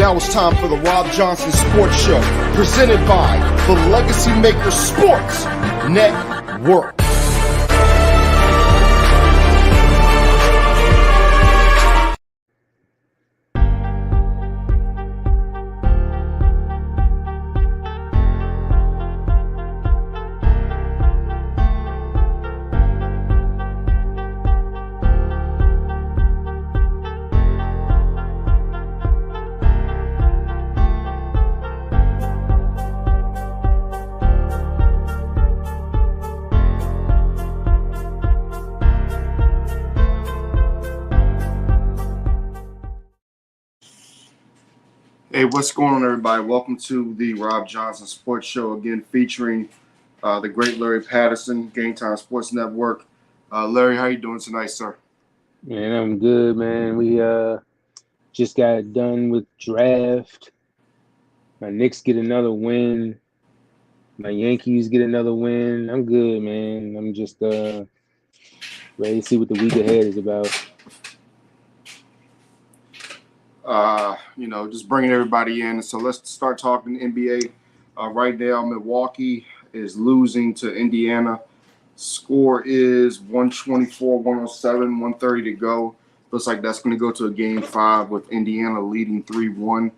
Now it's time for the Rob Johnson Sports Show, presented by the Legacy Maker Sports Network. Hey, what's going on, everybody? Welcome to the Rob Johnson Sports Show, again featuring the great Larry Patterson, Game Time Sports Network. Larry, how you doing tonight, sir? Man, I'm good, man. We just got done with draft. My Knicks get another win. My Yankees get another win. I'm good, man. I'm just ready to see what the week ahead is about. Just bringing everybody in. So let's start talking NBA. Right now, Milwaukee is losing to Indiana. Score is 124, 107, 130 to go. Looks like that's going to go to a game 5 with Indiana leading 3-1.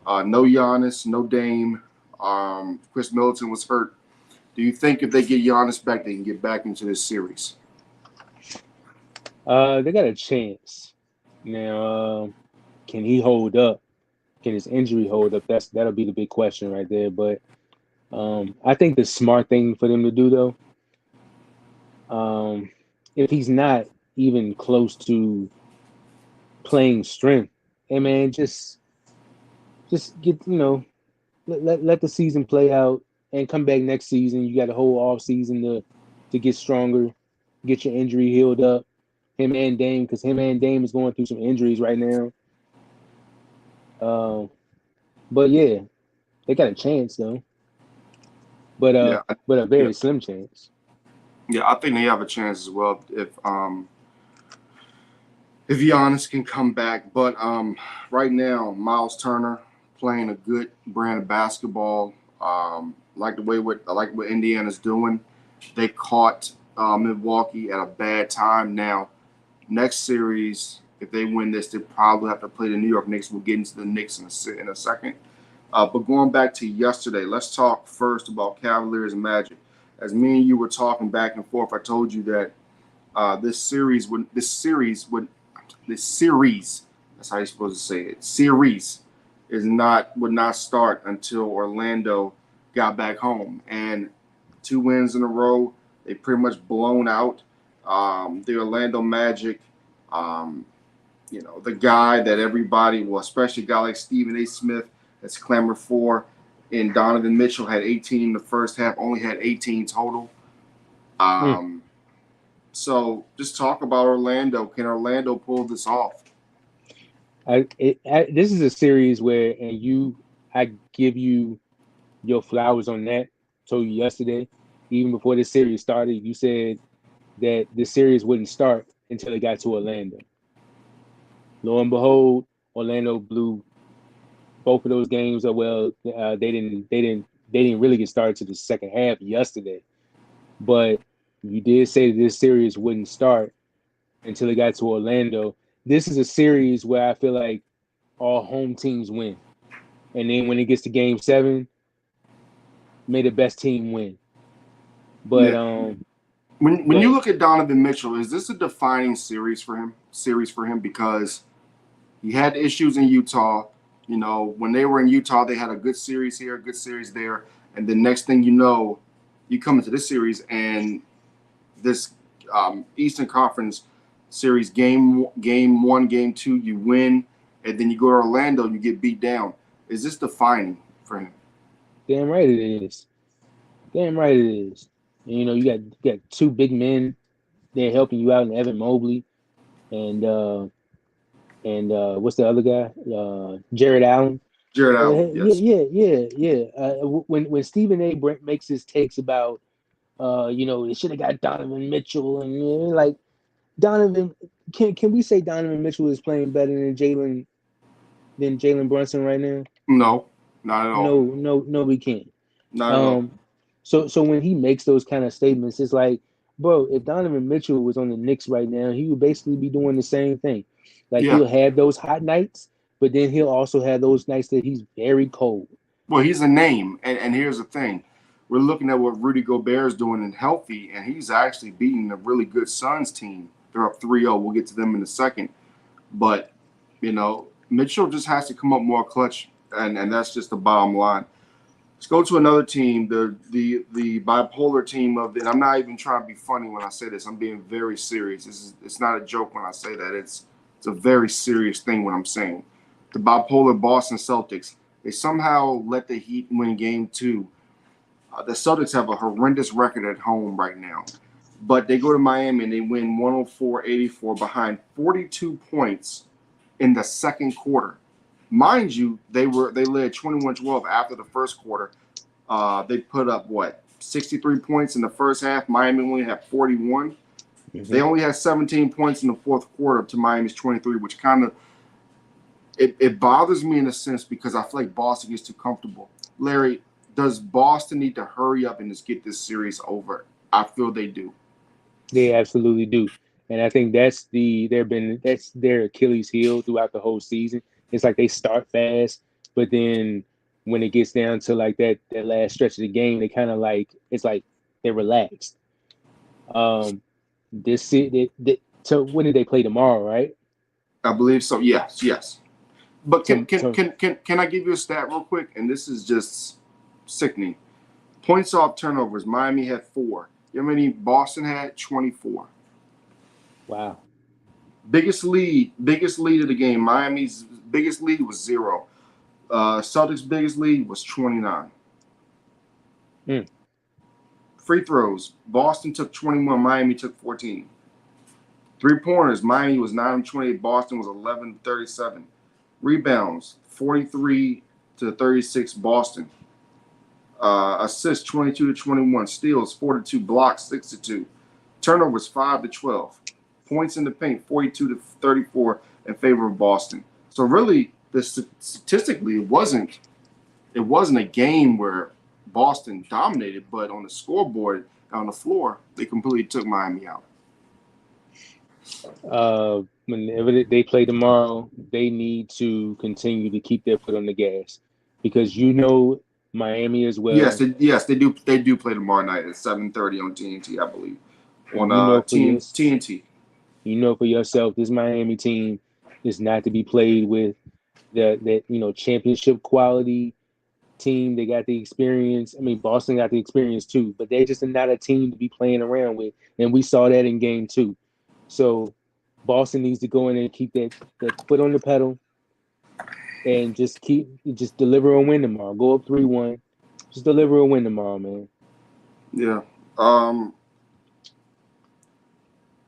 No Giannis, no Dame. Chris Middleton was hurt. Do you think if they get Giannis back, they can get back into this series? They got a chance. Now, can he hold up? Can his injury hold up? That'll be the big question right there. But I think the smart thing for them to do, though, if he's not even close to playing strength, hey man, just get let the season play out and come back next season. You got a whole off season to get stronger, get your injury healed up. Him and Dame, because him and Dame is going through some injuries right now. But yeah, they got a chance though. But a very slim chance. Yeah, I think they have a chance as well if Giannis can come back. But right now, Miles Turner playing a good brand of basketball. I like what Indiana's doing. They caught Milwaukee at a bad time. Now, next series, if they win this, they probably have to play the New York Knicks. We'll get into the Knicks in a second. But going back to yesterday, let's talk first about Cavaliers and Magic. As me and you were talking back and forth, I told you that this series, that's how you're supposed to say it, series would not start until Orlando got back home. And 2 wins in a row, they pretty much blown out the Orlando Magic. The guy that everybody, well, especially a guy like Stephen A. Smith, that's clamored for, and Donovan Mitchell had 18 in the first half, only had 18 total. So just talk about Orlando. Can Orlando pull this off? This is a series where, I give you your flowers on that. Told you yesterday, even before this series started, you said that the series wouldn't start until it got to Orlando. Lo and behold, Orlando blew both of those games. They didn't really get started to the second half yesterday. But you did say that this series wouldn't start until it got to Orlando. This is a series where I feel like all home teams win. And then when it gets to game 7, may the best team win. But when you look at Donovan Mitchell, is this a defining series for him? Because he had issues in Utah. When they were in Utah, they had a good series here, a good series there. And the next thing you know, you come into this series and this Eastern Conference series, game 1, game 2, you win. And then you go to Orlando and you get beat down. Is this defining for him? Damn right it is. Damn right it is. And, you got 2 big men. They're helping you out in Evan Mobley and what's the other guy? Jared Allen. Yes. Yeah. When Stephen A. makes his takes about, they should have got Donovan Mitchell, and like Donovan, can we say Donovan Mitchell is playing better than Jalen than Jalen Brunson right now? No, not at all. No, we can't. Not at all. Um, so when he makes those kind of statements, it's like, bro, if Donovan Mitchell was on the Knicks right now, he would basically be doing the same thing. Like Yeah. he'll have those hot nights, but then he'll also have those nights that he's very cold. Well, he's a name, and here's the thing: we're looking at what Rudy Gobert is doing and healthy, and he's actually beating a really good Suns team. They're up 3-0. We'll get to them in a second, but Mitchell just has to come up more clutch, and that's just the bottom line. Let's go to another team, the bipolar team of the. And I'm not even trying to be funny when I say this. I'm being very serious. It's not a joke when I say that. It's a very serious thing when I'm saying. The bipolar Boston Celtics. They somehow let the Heat win Game 2. The Celtics have a horrendous record at home right now, but they go to Miami and they win 104-84 behind 42 points in the second quarter. Mind you, they led 21-12 after the first quarter. They put up 63 points in the first half. Miami only had 41. Mm-hmm. They only had 17 points in the fourth quarter to Miami's 23, which kind of it bothers me in a sense because I feel like Boston gets too comfortable. Larry, does Boston need to hurry up and just get this series over? I feel they do. They absolutely do. And I think that's their Achilles heel throughout the whole season. It's like they start fast, but then when it gets down to like that last stretch of the game, they kind of like it's like they're relaxed. Um, so when did they play tomorrow, right? I believe so. Yes, yes. But can To, can to, can can, can I give you a stat real quick? And this is just sickening. Points off turnovers. Miami had 4. You know how many Boston had? 24. wow. Biggest lead of the game. Miami's biggest lead was 0. Celtics' biggest lead was 29. Mm. Free throws. Boston took 21. Miami took 14. 3-pointers. Miami was 9-28. Boston was 11-37. Rebounds. 43-36. Boston. Assists 22-21. Steals 42. Blocks 6-2. Turnovers 5-12. Points in the paint 42-34 in favor of Boston. So really, statistically, it wasn't a game where Boston dominated, but on the scoreboard, on the floor, they completely took Miami out. Whenever they play tomorrow, they need to continue to keep their foot on the gas because Miami as well. Yes, they do. They do play tomorrow night at 7:30 on TNT, I believe, And on for your TNT. for yourself, this Miami team is not to be played with. That championship quality team. They got the experience. I mean, Boston got the experience too, but they're just not a team to be playing around with. And we saw that in Game 2. So Boston needs to go in and keep that foot on the pedal and just deliver a win tomorrow. Go up 3-1. Just deliver a win tomorrow, man. Yeah.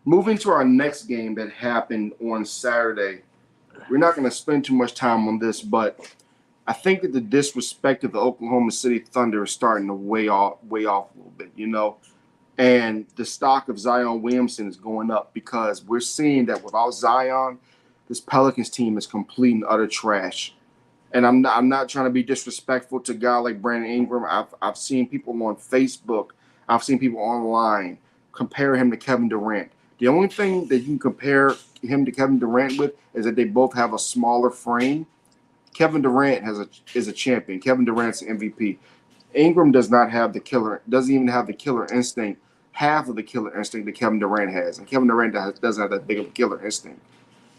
Moving to our next game that happened on Saturday. We're not going to spend too much time on this, but I think that the disrespect of the Oklahoma City Thunder is starting to weigh off a little bit, and the stock of Zion Williamson is going up because we're seeing that without Zion, this Pelicans team is complete and utter trash. And I'm not trying to be disrespectful to a guy like Brandon Ingram. I've seen people on Facebook, I've seen people online compare him to Kevin Durant. The only thing that you can compare him to Kevin Durant with is that they both have a smaller frame. Kevin Durant is a champion. Kevin Durant's an MVP. Ingram doesn't even have the killer instinct, half of the killer instinct that Kevin Durant has. And Kevin Durant doesn't have that big of a killer instinct.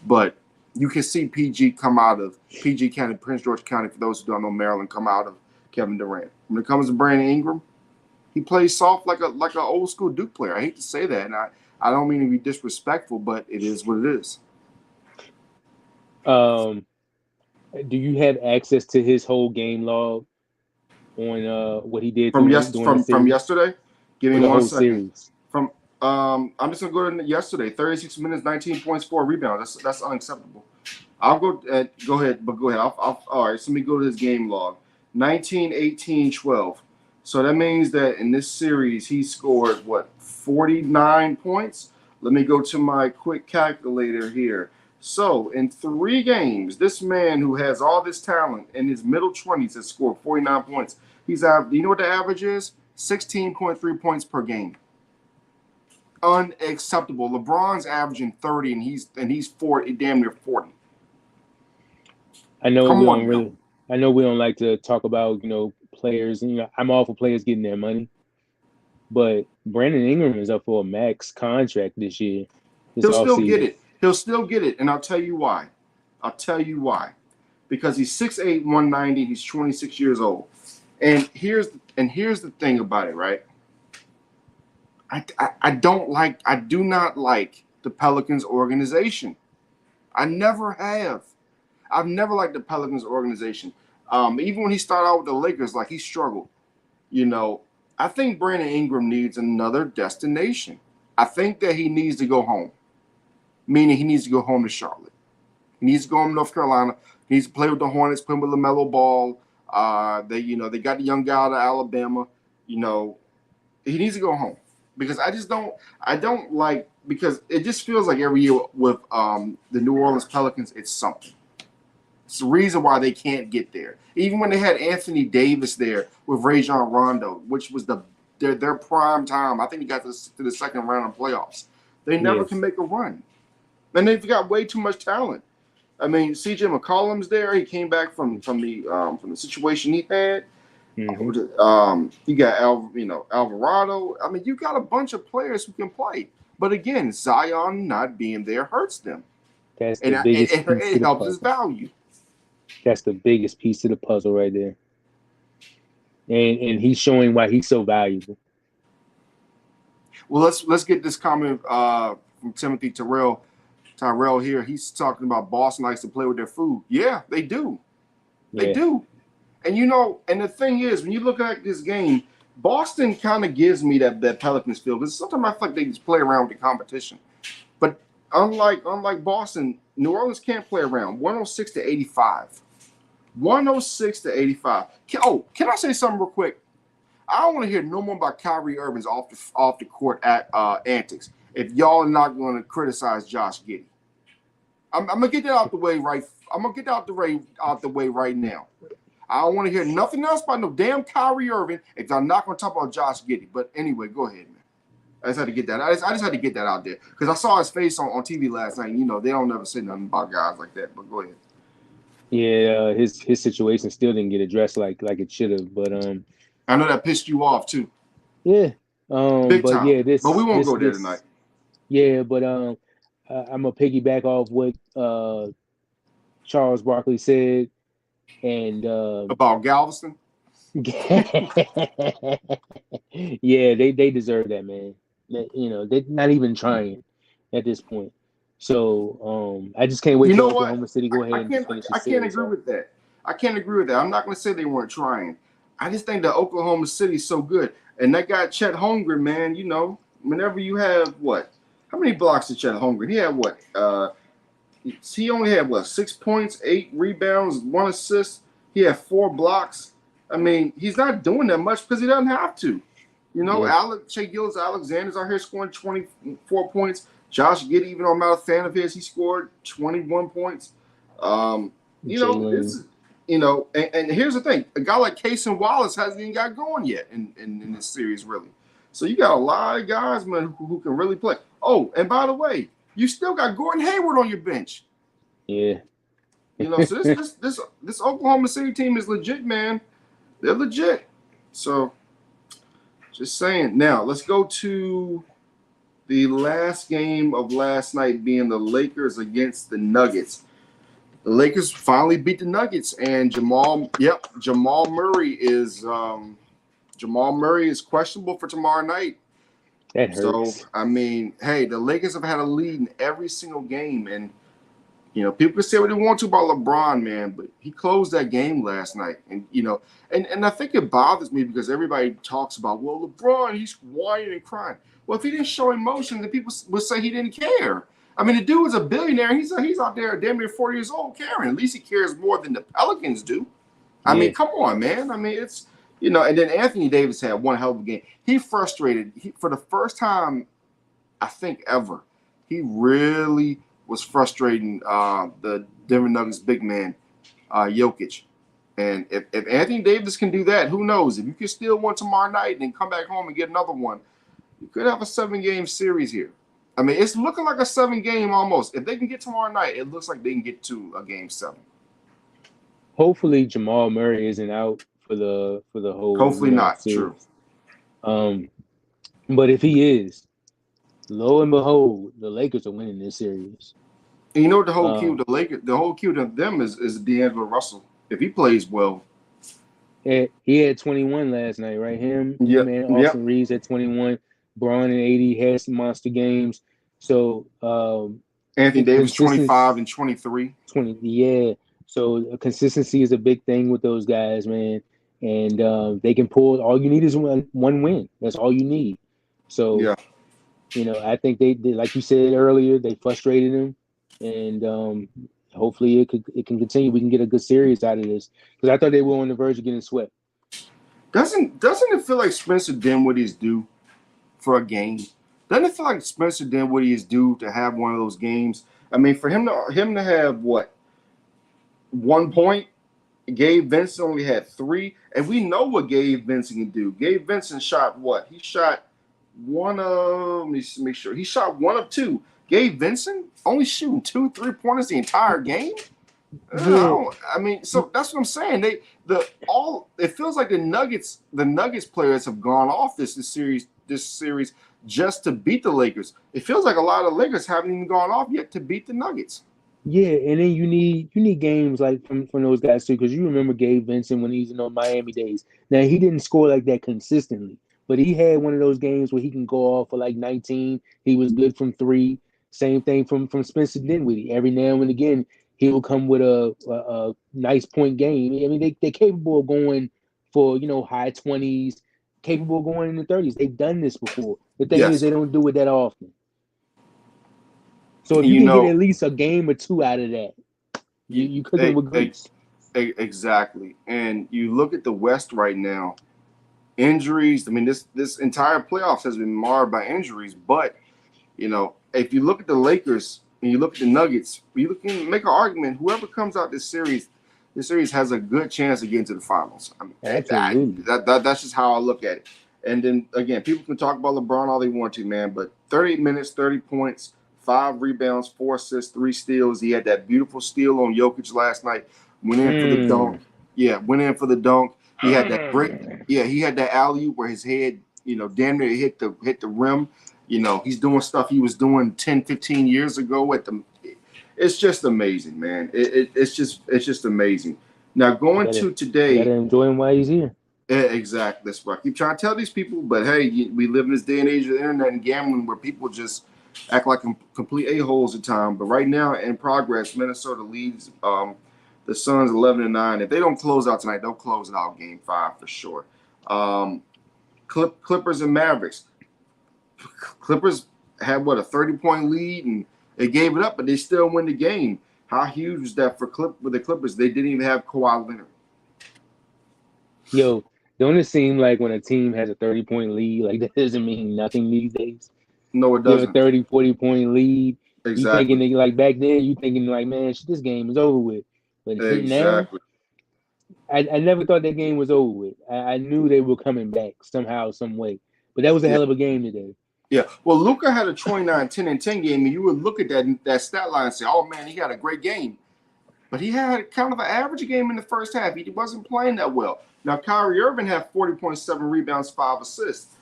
But you can see PG come out of PG County, Prince George County, for those who don't know Maryland, come out of Kevin Durant. When it comes to Brandon Ingram, he plays soft like an old school Duke player. I hate to say that, and I don't mean to be disrespectful, but it is what it is. Do you have access to his whole game log on what he did From during the series? yesterday? Give me the 1 whole second. series. I'm just gonna go to yesterday. 36 minutes, 19 points, 4 rebounds. That's unacceptable. I'll go ahead, but go ahead. All right, so let me go to his game log. 19, 18, 12. So that means that in this series he scored 49 points. Let me go to my quick calculator here. So in 3 games, this man who has all this talent in his middle 20s has scored 49 points. He's out. Do you know what the average is? 16.3 points per game. Unacceptable. LeBron's averaging 30, and he's 40, damn near 40. I know Come we on don't now. really. I know we don't like to talk about players. I'm all for players getting their money, but Brandon Ingram is up for a max contract this year, this He'll still get offseason. it. He'll still get it, and I'll tell you why. I'll tell you why. Because he's 6'8", 190. He's 26 years old. And here's the thing about it, right? I do not like the Pelicans organization. I never have. I've never liked the Pelicans organization. Even when he started out with the Lakers, like he struggled. You know, I think Brandon Ingram needs another destination. I think that he needs to go home, meaning he needs to go home to Charlotte. He needs to go home to North Carolina. He needs to play with the Hornets, play with LaMelo Ball. They got the young guy out of Alabama. He needs to go home because I don't like, because it just feels like every year with the New Orleans Pelicans, it's something. It's the reason why they can't get there. Even when they had Anthony Davis there with Rajon Rondo, which was their prime time. I think he got to the second round of playoffs. They never can make a run. And they've got way too much talent. I mean, CJ McCollum's there. He came back from the situation he had. Mm-hmm. You got Alvarado. I mean, you got a bunch of players who can play. But again, Zion not being there hurts them. That's the biggest piece It of the helps his puzzle. value. That's the biggest piece of the puzzle right there. And he's showing why he's so valuable. Well, let's get this comment from Timothy Tyrell here. He's talking about Boston likes to play with their food. Yeah, they do. They do. And and the thing is, when you look at this game, Boston kind of gives me that Pelicans feel, because sometimes I feel like they just play around with the competition. But unlike Boston, New Orleans can't play around. 106-85. 106-85. Can I say something real quick? I don't want to hear no more about Kyrie Irving's off the court antics if y'all are not going to criticize Josh Giddey. I'm gonna get that out the way right. I'm gonna get that out the way right now. I don't want to hear nothing else about no damn Kyrie Irving if I'm not going to talk about Josh Giddey. But anyway, go ahead, man. I just had to get that. I just had to get that out there because I saw his face on TV last night. And, they don't never say nothing about guys like that. But go ahead. Yeah, his situation still didn't get addressed like it should have. But I know that pissed you off too. Yeah. Big But time. yeah, But we won't go there tonight. Yeah, but I'm gonna piggyback off what Charles Barkley said, and about Galveston. Yeah, they deserve that, man. They're not even trying at this point. So I just can't wait till Oklahoma City go ahead and just finish the series. I can't agree with that. I can't agree with that. I'm not going to say they weren't trying. I just think that Oklahoma City's so good. And that guy, Chet Holmgren, man, whenever you have what? How many blocks did Chet Holmgren? He had what? He only had what? 6 points, 8 rebounds, 1 assist. He had 4 blocks. I mean, he's not doing that much because he doesn't have to. Shea Gilgeous-Alexander's out here scoring 24 points. Josh Giddey, even though I'm not a fan of his, he scored 21 points. And here's the thing: a guy like Cason Wallace hasn't even got going yet in this series, really. So you got a lot of guys, man, who can really play. Oh, and by the way, you still got Gordon Hayward on your bench. Yeah. So this Oklahoma City team is legit, man. They're legit. So just saying. Now let's go to the last game of last night, being the Lakers against the Nuggets. The Lakers finally beat the Nuggets, and Jamal Murray is questionable for tomorrow night. That hurts. So I mean, hey, the Lakers have had a lead in every single game, and people can say what they want to about LeBron, man, but he closed that game last night, and and I think it bothers me because everybody talks about, well, LeBron, he's whining and crying. Well, if he didn't show emotion, then people would say he didn't care. I mean, the dude was a billionaire. He's out there damn near 40 years old caring. At least he cares more than the Pelicans do. I mean, come on, man. I mean, it's, and then Anthony Davis had one hell of a game. He frustrated. For the first time, I think, ever, he really, was frustrating the Denver Nuggets big man, Jokic. And if Anthony Davis can do that, who knows? If you can steal one tomorrow night and then come back home and get another one, you could have a 7-game series here. I mean, it's looking like a 7-game almost. If they can get tomorrow night, it looks like they can get to a game 7. Hopefully Jamal Murray isn't out for the whole Hopefully not. True. series. But if he is, lo and behold, the Lakers are winning this series. And you know what the whole key with the Lakers, the whole key with them is D'Angelo Russell. If he plays well. He had 21 last night, right? Him and Austin Reeves had 21. Braun and 80 had some monster games. So Anthony Davis 25 and 23. 20, yeah. So consistency is a big thing with those guys, man. And they can pull. All you need is one win. That's all you need. So, yeah. I think they like you said earlier, they frustrated him, and hopefully it can continue. We can get a good series out of this because I thought they were on the verge of getting swept. Doesn't it feel like Spencer Dinwiddie is due for a game? Doesn't it feel like Spencer Dinwiddie is due to have one of those games? I mean, for him to have what, 1 point? Gabe Vincent only had 3, and we know what Gabe Vincent can do. Gabe Vincent shot what? He shot one of. Let me make sure. He shot 1 of 2. Gabe Vincent only shooting 2 3-pointers the entire game. Yeah. I mean, so that's what I'm saying. It feels like the Nuggets players have gone off this series just to beat the Lakers. It feels like a lot of the Lakers haven't even gone off yet to beat the Nuggets. Yeah, and then you need games like from those guys too, because you remember Gabe Vincent when he's in those Miami days. Now he didn't score like that consistently, but he had one of those games where he can go off for like 19. He was good from 3. Same thing from Spencer Dinwiddie. Every now and again, he will come with a nice point game. I mean, they're capable of going for high 20s, capable of going in the 30s. They've done this before. The thing is, they don't do it that often. So if you can get at least a game or 2 out of that, you cooking with grease. Exactly. And you look at the West right now, injuries. I mean, this entire playoffs has been marred by injuries. But, if you look at the Lakers and you look at the Nuggets, you can make an argument. Whoever comes out this series has a good chance of getting to the finals. I mean, absolutely. That's just how I look at it. And then, again, people can talk about LeBron all they want to, man. But 38 minutes, 30 points. 5 rebounds, 4 assists, 3 steals. He had that beautiful steal on Jokic last night. Went in for the dunk. Yeah, went in for the dunk. He had that break. Yeah, he had that alley-oop where his head, damn near hit the rim. He's doing stuff he was doing 10, 15 years ago it's just amazing, man. It's just amazing. Now going to today. You gotta enjoy him while he's here. Exactly. That's what I keep trying to tell these people. But hey, we live in this day and age of the internet and gambling where people just act like complete a-holes at time. But right now, in progress, Minnesota leads the Suns 11-9. If they don't close out tonight, they'll close it out game 5 for sure. Clippers and Mavericks. Clippers had, a 30-point lead, and they gave it up, but they still win the game. How huge was that for the Clippers? They didn't even have Kawhi Leonard. Yo, don't it seem like when a team has a 30-point lead, like that doesn't mean nothing these days? No, it doesn't. You have a 30, 40-point lead. Exactly. You thinking like back then, you thinking like, man, this game is over with. But exactly. Now, I never thought that game was over with. I knew they were coming back somehow, some way. But that was a hell of a game today. Yeah. Well, Luka had a 29, 10, and 10 game, and you would look at that stat line and say, oh, man, he had a great game. But he had kind of an average game in the first half. He wasn't playing that well. Now, Kyrie Irving had 40.7 rebounds, 5 assists.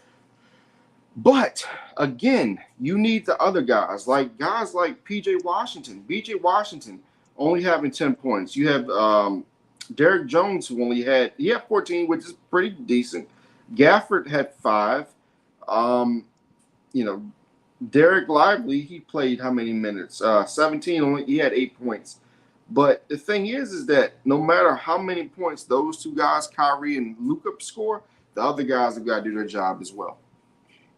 But again, you need the other guys like PJ Washington. BJ Washington only having 10 points. You have Derek Jones, who he had 14, which is pretty decent. Gafford had 5. Derek Lively, he played how many minutes? 17. He had 8 points. But the thing is that no matter how many points those two guys, Kyrie and Luka, score, the other guys have got to do their job as well.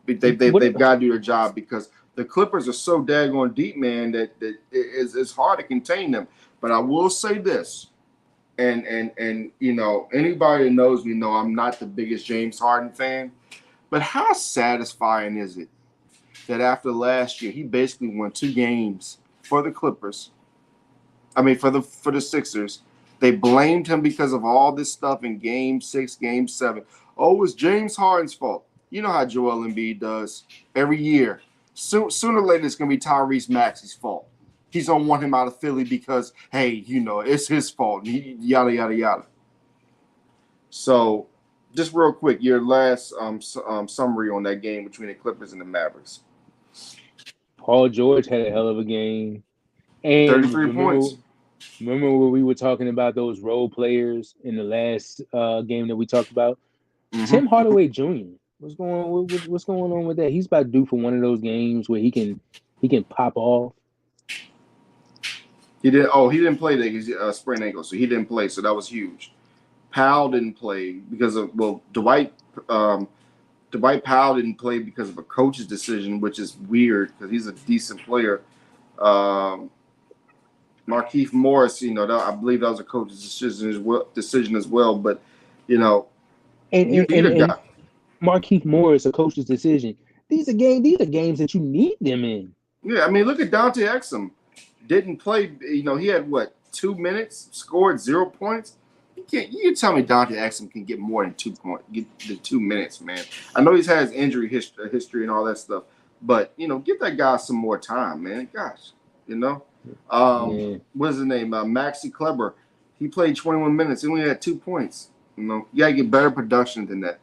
They've got to do their job because the Clippers are so daggone deep, man, that it's hard to contain them. But I will say this, and anybody that knows me know I'm not the biggest James Harden fan, but how satisfying is it that after last year he basically won 2 games for the Clippers. I mean, for the Sixers. They blamed him because of all this stuff in Game 6, Game 7. Oh, it was James Harden's fault. You know how Joel Embiid does every year. Sooner or later, it's going to be Tyrese Maxey's fault. He's going to want him out of Philly because, hey, it's his fault. Yada, yada, yada. So, just real quick, your last summary on that game between the Clippers and the Mavericks. Paul George had a hell of a game. And 33 points. Remember when we were talking about those role players in the last game that we talked about? Mm-hmm. Tim Hardaway Jr. What's going on with that? He's about due for one of those games where he can pop off. He didn't play that because he sprained ankle, so he didn't play. So that was huge. Powell didn't play because of Dwight Powell didn't play because of a coach's decision, which is weird because he's a decent player. Markieff Morris, I believe that was a coach's decision as well. But you need a guy. Markieff Morris, a coach's decision. These are games that you need them in. Yeah, I mean, look at Dante Exum. Didn't play. He had 2 minutes, scored 0 points. You can tell me Dante Exum can get more than 2 points, get the 2 minutes, man. I know he's had his injury history and all that stuff, but give that guy some more time, man. Gosh, What's his name? Maxi Kleber. He played 21 minutes. He only had 2 points. You gotta get better production than that.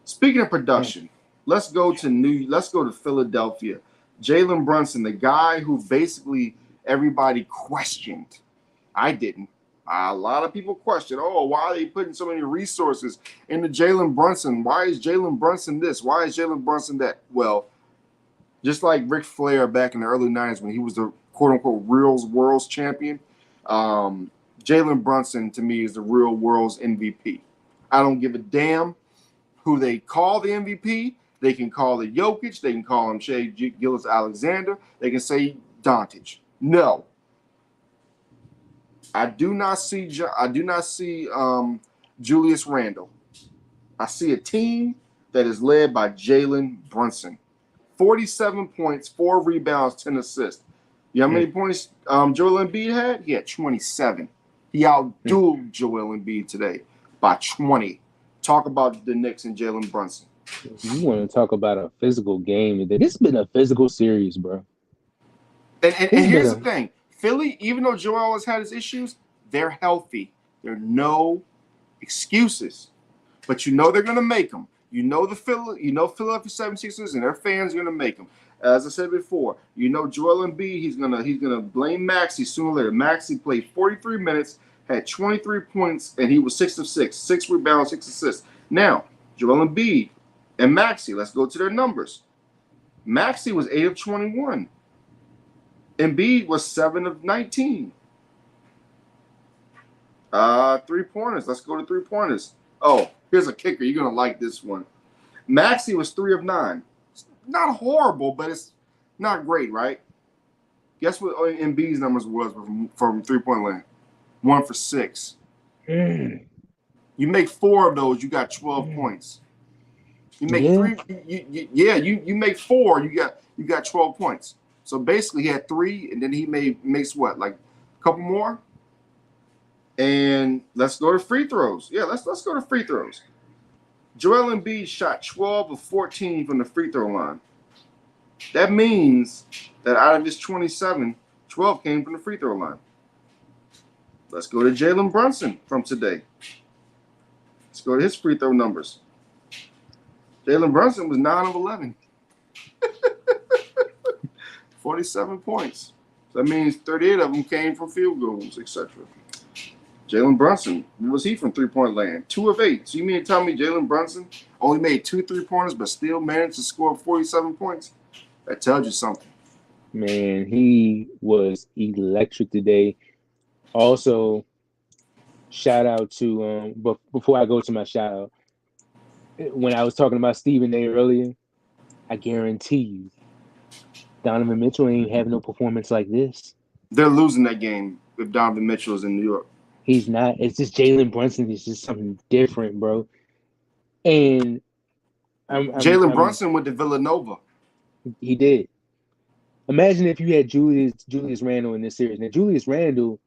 Speaking of production, let's go to Philadelphia. Jalen Brunson, the guy who basically everybody questioned. I didn't. A lot of people questioned, why are they putting so many resources into Jalen Brunson? Why is Jalen Brunson this? Why is Jalen Brunson that? Well, just like Ric Flair back in the early 90s when he was the quote-unquote real world's champion, Jalen Brunson, to me, is the real world's MVP. I don't give a damn who they call the MVP. They can call it Jokic. They can call him Shai Gilgeous-Alexander. They can say Doncic. No. I do not see Julius Randle. I see a team that is led by Jalen Brunson. 47 points, 4 rebounds, 10 assists. You know how many points Joel Embiid had? He had 27. He outdueled Joel Embiid today by 20. Talk about the Knicks and Jalen Brunson. You want to talk about a physical game? This has been a physical series, bro. And here's the thing. Philly, even though Joel has had his issues, they're healthy. There are no excuses. But they're going to make them. Philadelphia 76ers and their fans are going to make them. As I said before, Joel Embiid, he's gonna blame Maxey sooner or later. Maxey played 43 minutes, had 23 points, and he was 6 of 6, 6 rebounds, 6 assists. Now, Joel Embiid and Maxey, let's go to their numbers. Maxey was 8 of 21. Embiid was 7 of 19. 3-pointers. Let's go to 3-pointers. Oh, here's a kicker. You're gonna like this one. Maxey was 3 of 9. It's not horrible, but it's not great, right? Guess what Embiid's numbers was from 3-point land? 1 for 6. You make 4 of those, you got 12 points. You make 3. You make 4, you got 12 points. So basically, he had 3, and then he makes what, like a couple more? And let's go to free throws. Yeah, let's go to free throws. Joel Embiid shot 12 of 14 from the free throw line. That means that out of his 27, 12 came from the free throw line. Let's go to Jalen Brunson from today. Let's go to his free throw numbers. Jalen Brunson was 9 of 11. 47 points. So that means 38 of them came from field goals, etc. Jalen Brunson, was he from 3-point land? 2 of 8. So you mean to tell me Jalen Brunson only made 2 3-pointers but still managed to score 47 points? That tells you something. Man, he was electric today. Also, shout out to but before I go to my shout out, when I was talking about Stephen A earlier, I guarantee you Donovan Mitchell ain't having no performance like this. They're losing that game if Donovan Mitchell is in New York. He's not. It's just Jalen Brunson is just something different, bro. And Jalen Brunson went to Villanova. He did. Imagine if you had Julius Randle in this series. Now Julius Randle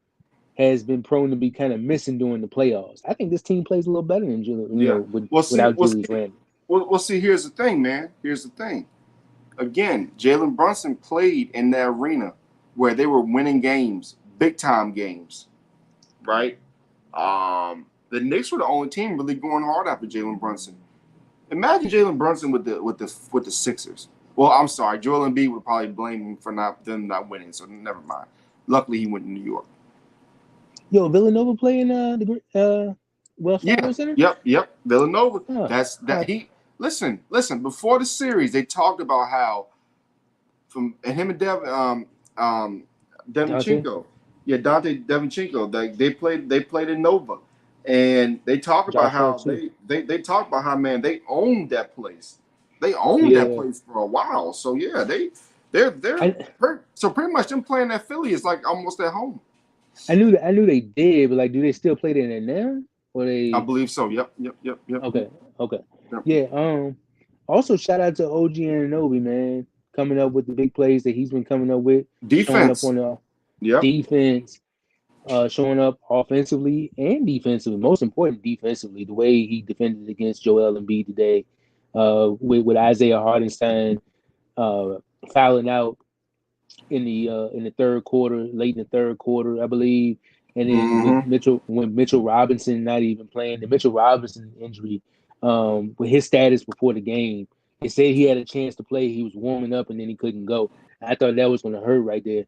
has been prone to be kind of missing during the playoffs. I think this team plays a little better than Yeah. Well, see, without Julius Randle. see. Here's the thing, man. Here's the thing. Again, Jalen Brunson played in that arena where they were winning games, big time games, right? The Knicks were the only team really going hard after Jalen Brunson. Imagine Jalen Brunson with the Sixers. Well, I'm sorry, Joel Embiid would probably blame him for them not winning, so never mind. Luckily, he went to New York. Yo, Villanova playing the Wells Fargo Yeah, Center? yep. Villanova. Oh, That's that. oh, He listen. Before the series, they talked about how and him and Dante? Devinchenko, Dante Devinchenko, they played in Nova, and they talked about Josh Hart how too. they talked about how, man, they owned that place. They owned that Yeah. place for a while. So yeah, they're so pretty much them playing at Philly is like almost at home. I knew they did, but like, do they still play there now? Or I they? believe so. Yep. Okay, okay, Yep. yeah. Also, shout out to OG Anunoby, man, coming up with the big plays that he's been coming up with, showing up Defense. on the Yep. defense, showing up offensively and defensively. Most important, defensively, the way he defended against Joel Embiid today, with Isaiah Hartenstein fouling out in the third quarter, late in the third quarter, I believe. And then with Mm-hmm. Mitchell Robinson not even playing, the Mitchell Robinson injury, with his status before the game, they said he had a chance to play. He was warming up and then he couldn't go. I thought that was going to hurt right there.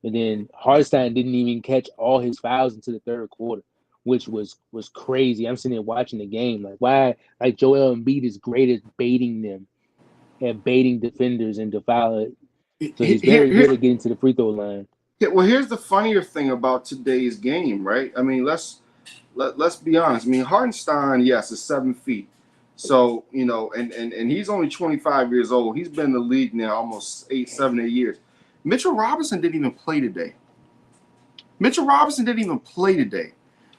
And then Hartenstein didn't even catch all his fouls into the third quarter, which was crazy. I'm sitting there watching the game, like, why? Like, Joel Embiid is great at baiting defenders and defiling. So he's Here, very here, good at getting to the free throw line. well, here's the funnier thing about today's game, right? I mean, let's be honest. I mean, Hartenstein, yes, is 7 feet. So, and he's only 25 years old. He's been in the league now almost 8 years. Mitchell Robinson didn't even play today.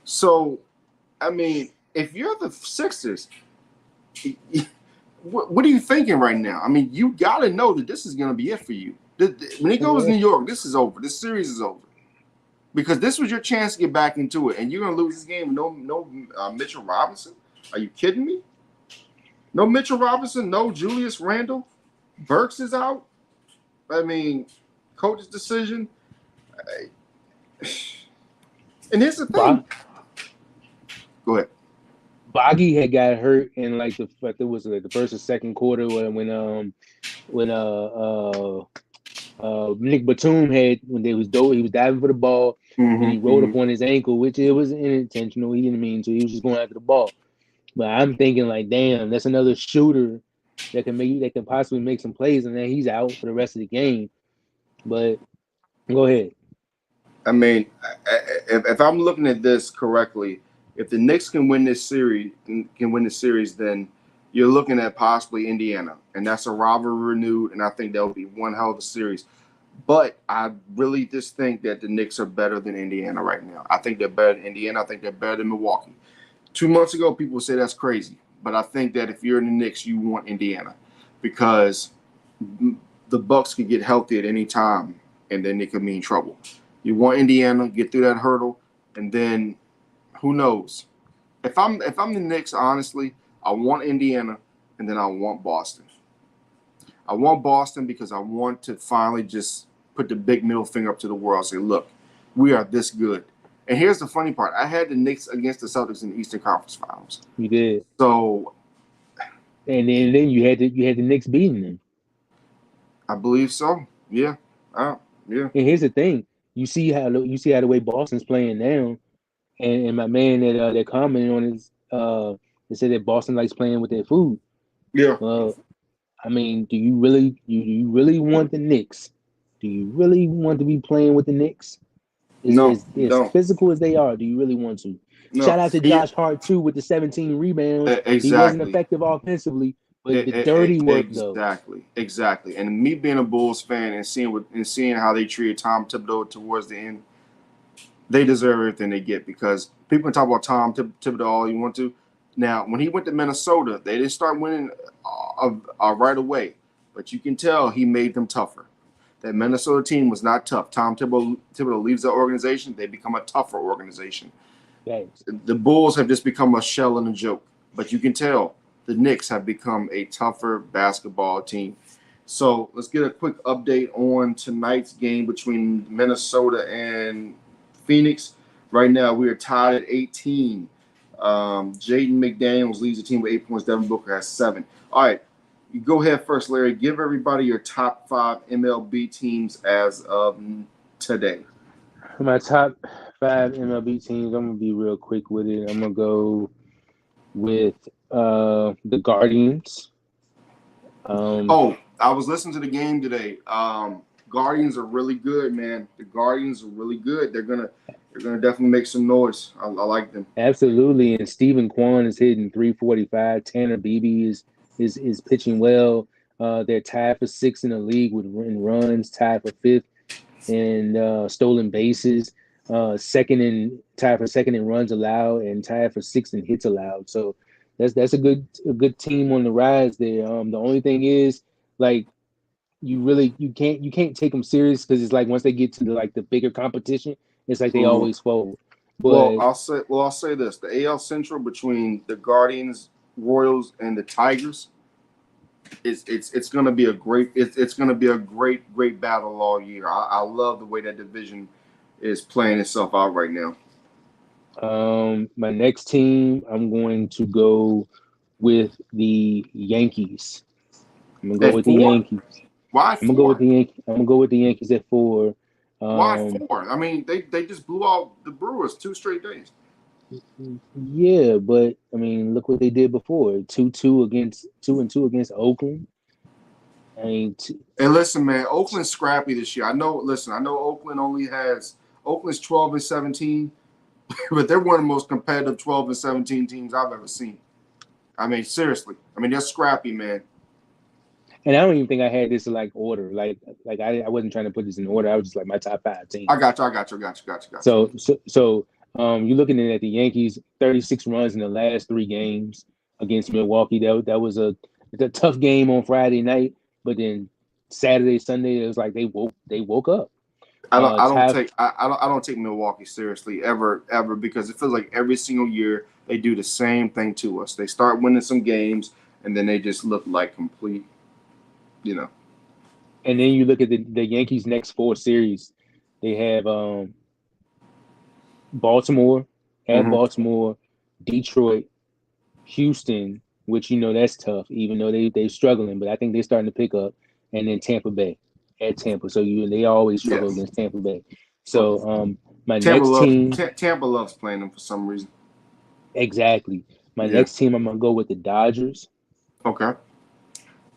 So, I mean, if you're the Sixers, what are you thinking right now? I mean, you got to know that this is going to be it for you. When it goes to New York, this is over. This series is over. Because this was your chance to get back into it, and you're gonna lose this game with no Mitchell Robinson. Are you kidding me? No Mitchell Robinson, no Julius Randle. Burks is out. I mean, coach's decision. And here's the thing. Go ahead. Boggy had got hurt in like it was like the first or second quarter when Nick Batum he was diving for the ball and he rolled up on his ankle, which it was unintentional. He didn't mean to. He was just going after the ball. But I'm thinking, like, damn, that's another shooter that can possibly make some plays, and then he's out for the rest of the game. But go ahead. I mean, if I'm looking at this correctly, if the Knicks can win this series, then you're looking at possibly Indiana, and that's a rivalry renewed, and I think that would be one hell of a series. But I really just think that the Knicks are better than Indiana right now. I think they're better than Indiana. I think they're better than Milwaukee. 2 months ago, people would say that's crazy. But I think that if you're in the Knicks, you want Indiana because the Bucks could get healthy at any time, and then it could mean trouble. You want Indiana, get through that hurdle, and then who knows? If I'm the Knicks, honestly, I want Indiana, and then I want Boston. I want Boston because I want to finally just put the big middle finger up to the world and say, look, we are this good. And here's the funny part. I had the Knicks against the Celtics in the Eastern Conference Finals. You did. So And then you had the Knicks beating them. I believe so. Yeah. Yeah. And here's the thing. You see how the way Boston's playing now, and my man that commented on his they said that Boston likes playing with their food. Yeah. Well, I mean, do you really want the Knicks? Do you really want to be playing with the Knicks? As physical as they are, do you really want to? No. Shout out to Josh Hart too with the 17 rebounds. Exactly. He wasn't effective offensively, but the dirty work though. Exactly. And me being a Bulls fan and seeing how they treated Tom Thibodeau towards the end, they deserve everything they get because people can talk about Tom Thibodeau all you want to. Now, when he went to Minnesota, they didn't start winning right away, but you can tell he made them tougher. That Minnesota team was not tough. Tom Thibodeau leaves the organization, they become a tougher organization. Thanks. The Bulls have just become a shell and a joke, but you can tell the Knicks have become a tougher basketball team. So let's get a quick update on tonight's game between Minnesota and Phoenix. Right now, we are tied at 18. Jaden McDaniels leads the team with 8 points. Devin Booker has 7. All right, you go ahead first, Larry. Give everybody your top 5 MLB teams as of today. For my top 5 MLB teams, I'm gonna be real quick with it. I'm gonna go with the Guardians. I was listening to the game today. Guardians are really good, man. The Guardians are really good. They're gonna definitely make some noise. I like them. Absolutely, and Stephen Kwan is hitting 345. Tanner Beebe is pitching well. They're tied for 6th in the league in runs, tied for 5th in stolen bases, tied for 2nd in runs allowed, and tied for 6th in hits allowed. So that's a good team on the rise there. The only thing is, like, you can't take them serious because it's like once they get to the bigger competition, it's like they always fold. But I'll say this: the AL Central between the Guardians, Royals, and the Tigers, it's going to be a great great battle all year. I love the way that division is playing itself out right now. My next team, I'm going to go with the Yankees. I'm gonna go with the Yankees. Why 4? I'm gonna go with the Yankees at 4. Why 4? I mean, they just blew out the Brewers 2 straight days. Yeah, but I mean, look what they did before. 2-2 against Oakland. I mean, and listen, man, Oakland's scrappy this year. I know Oakland's 12-17, but they're one of the most competitive 12-17 teams I've ever seen. I mean, seriously. I mean, they're scrappy, man. And I don't even think I had this like order. Like I wasn't trying to put this in order. I was just like my top 5 teams. I got you. So you're looking at the Yankees, 36 runs in the last 3 games against Milwaukee. That was a tough game on Friday night, but then Saturday, Sunday, it was like they woke up. I don't take Milwaukee seriously ever because it feels like every single year they do the same thing to us. They start winning some games and then they just look like complete, you know. And then you look at the Yankees' next 4 series. They have Baltimore, Baltimore, Detroit, Houston, which that's tough, even though they're struggling, but I think they're starting to pick up, and then Tampa Bay at Tampa. So they always struggle against Tampa Bay. So Tampa loves playing them for some reason. Exactly. My next team, I'm gonna go with the Dodgers. Okay.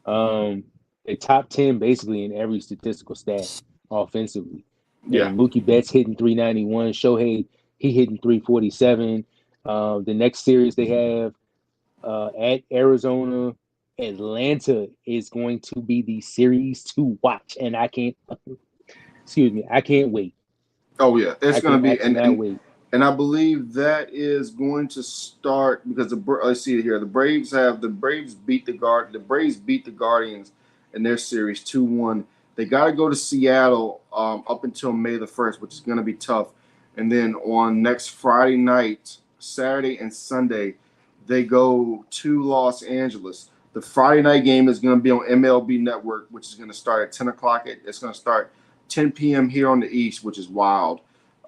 They're top 10 basically in every statistical stat offensively. Yeah. And Mookie Betts hitting 391. Shohei, he hitting 347. The next series they have at Arizona, Atlanta is going to be the series to watch, and I can't wait. Oh yeah, it's going to be, wait. And I believe that is going to start because let's see here. The Braves beat the Guardians in their series 2-1. They got to go to Seattle up until May the 1st, which is going to be tough. And then on next Friday night, Saturday and Sunday, they go to Los Angeles. The Friday night game is going to be on MLB Network, which is going to start at 10 o'clock. It's going to start 10 p.m. here on the East, which is wild.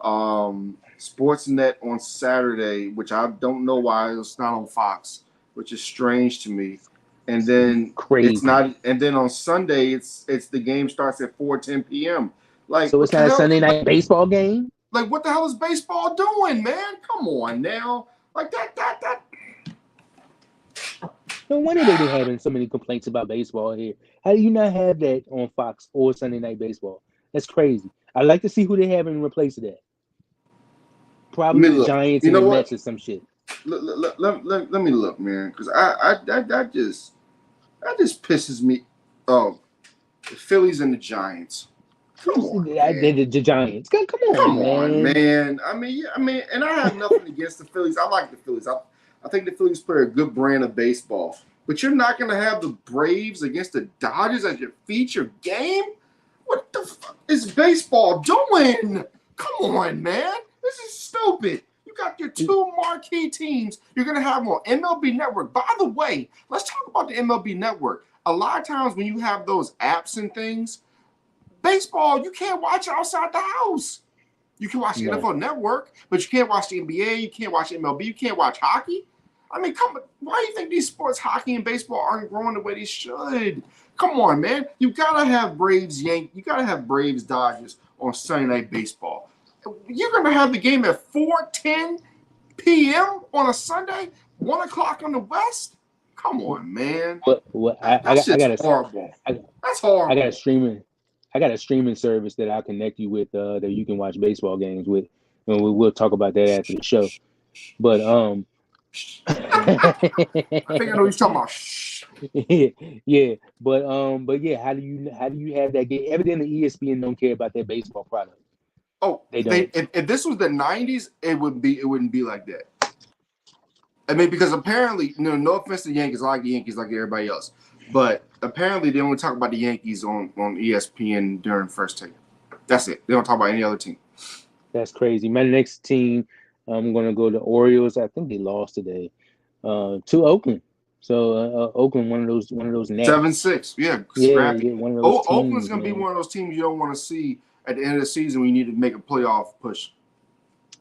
Sportsnet on Saturday, which I don't know why it's not on Fox, which is strange to me. And then it's not. And then on Sunday, it's the game starts at 4:10 p.m. Like, so it's not a Sunday night baseball game. Like, what the hell is baseball doing, man? Come on now, like that. No wonder they've been having so many complaints about baseball here. How do you not have that on Fox or Sunday Night Baseball? That's crazy. I'd like to see who they have in replace of that. Probably the Giants and the Mets or some shit. Let me look, man, because that just pisses me. Oh, the Phillies and the Giants. Come on, the Giants. Come on, man. I mean, and I have nothing against the Phillies. I like the Phillies. I think the Phillies play a good brand of baseball. But you're not going to have the Braves against the Dodgers as your feature game? What the fuck is baseball doing? Come on, man. This is stupid. You got your two marquee teams. You're going to have them on MLB Network. By the way, let's talk about the MLB Network. A lot of times when you have those apps and things, baseball, you can't watch it outside the house. You can watch the NFL Network, but you can't watch the NBA. You can't watch MLB. You can't watch hockey. I mean, come on. Why do you think these sports, hockey and baseball, aren't growing the way they should? Come on, man. You gotta have Braves, You gotta have Braves, Dodgers on Sunday Night Baseball. You're gonna have the game at 4:10 p.m. on a Sunday, 1 o'clock on the West. Come on, man. That's horrible. That's horrible. I got a streaming service that I'll connect you with that you can watch baseball games with, and we'll talk about that after the show. But I think I know what you're talking about. yeah, but yeah, how do you have that game? Evidently, ESPN don't care about their baseball product. Oh, they don't. If this was the '90s, it wouldn't be like that. I mean, because apparently, no offense to the Yankees, I like the Yankees like everybody else, but apparently they only talk about the Yankees on ESPN during first take. That's it. They don't talk about any other team. That's crazy. My next team, I'm gonna go to Orioles. I think they lost today to Oakland. So Oakland, one of those 7-6. Yeah, scrappy. One of those teams, Oakland's gonna be one of those teams you don't want to see at the end of the season when you need to make a playoff push.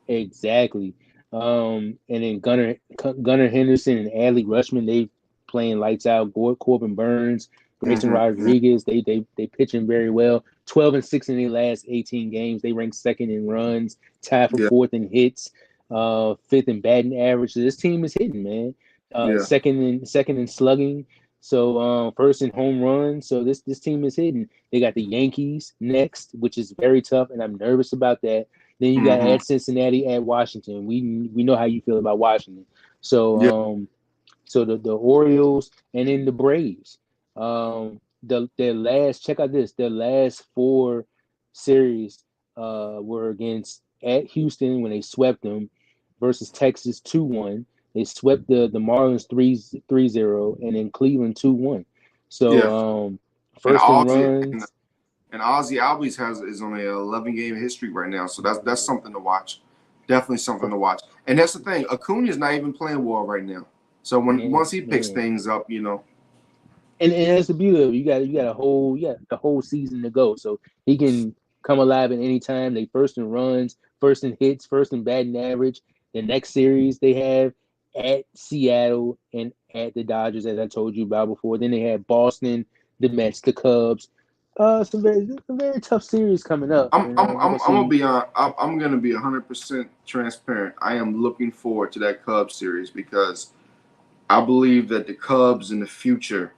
Exactly. And then Gunnar Henderson and Adley Rutschman, they playing lights out. Corbin Burns, Grayson Rodriguez, they pitching very well. 12-6 in their last 18 games. They rank second in runs, tied for fourth in hits, fifth in batting average. So this team is hitting, man. Second in slugging. So first in home runs. So this team is hitting. They got the Yankees next, which is very tough, and I'm nervous about that. Then you got at Cincinnati, at Washington. We know how you feel about Washington. So so the Orioles and then the Braves. Their last 4 series were against at Houston when they swept them versus Texas 2-1. They swept the Marlins 3-0 and then Cleveland 2-1. So first in runs. And Ozzy Albies is on a 11-game history right now, so that's something to watch. Definitely something to watch. And that's the thing. Acuna's not even playing well right now. So once he picks things up, And that's the beauty of it. You got the whole season to go, so he can come alive at any time. They first in runs, first in hits, first in batting average. The next series they have at Seattle and at the Dodgers, as I told you about before. Then they have Boston, the Mets, the Cubs. Some very tough series coming up. I'm gonna be 100% transparent. I am looking forward to that Cubs series because I believe that the Cubs in the future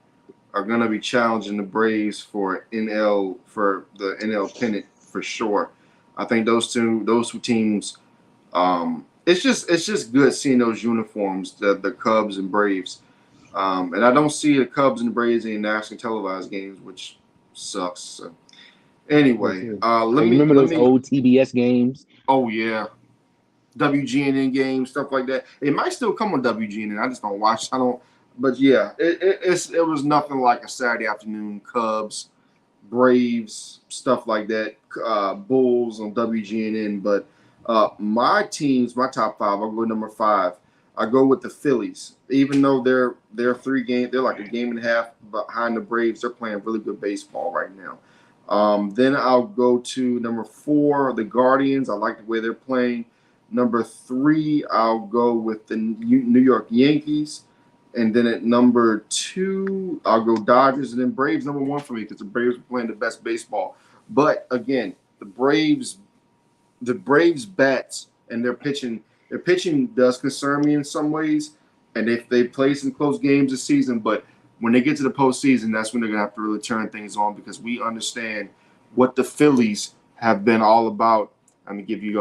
are gonna be challenging the Braves for the NL pennant for sure. I think those two teams. It's just good seeing those uniforms, the Cubs and Braves. And I don't see the Cubs and the Braves in nationally televised games, which sucks. So. Anyway, remember those old TBS games? Oh yeah, WGNN games, stuff like that. It might still come on WGNN. I just don't watch. But yeah, it was nothing like a Saturday afternoon Cubs, Braves, stuff like that. Bulls on WGNN. But my top 5. I'll go number 5. I go with the Phillies. Even though they're like a game and a half behind the Braves. They're playing really good baseball right now. Then I'll go to number 4, the Guardians. I like the way they're playing. Number 3, I'll go with the New York Yankees. And then at number 2, I'll go Dodgers. And then Braves number 1 for me because the Braves are playing the best baseball. But again, the Braves bats and their pitching does concern me in some ways. And they play some close games this season, but when they get to the postseason, that's when they're gonna have to really turn things on because we understand what the Phillies have been all about. Let me give you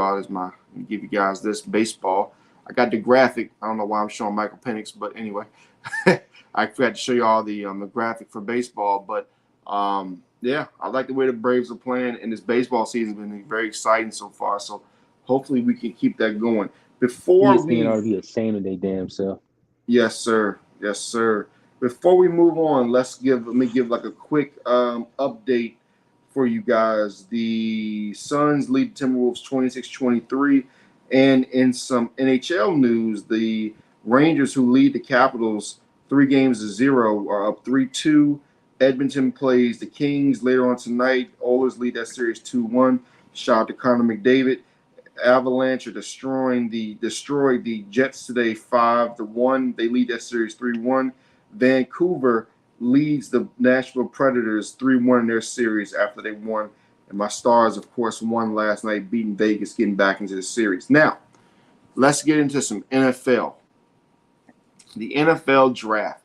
guys this baseball. I got the graphic. I don't know why I'm showing Michael Penix, but anyway, I forgot to show you all the graphic for baseball. But yeah, I like the way the Braves are playing, and this baseball season has been very exciting so far. So hopefully we can keep that going. Before we ought to be ashamed of their damn self. Yes, sir. Yes, sir. Before we move on, let me give like a quick update for you guys. The Suns lead the Timberwolves 26-23. And in some NHL news, the Rangers, who lead the Capitals 3-0, are up 3-2. Edmonton plays the Kings later on tonight. Oilers lead that series 2-1. Shout out to Connor McDavid. Avalanche are destroyed the Jets today 5-1. They lead that series 3-1. Vancouver leads the Nashville Predators 3-1 in their series after they won. And my Stars, of course, won last night, beating Vegas, getting back into the series. Now, let's get into some NFL. The NFL draft.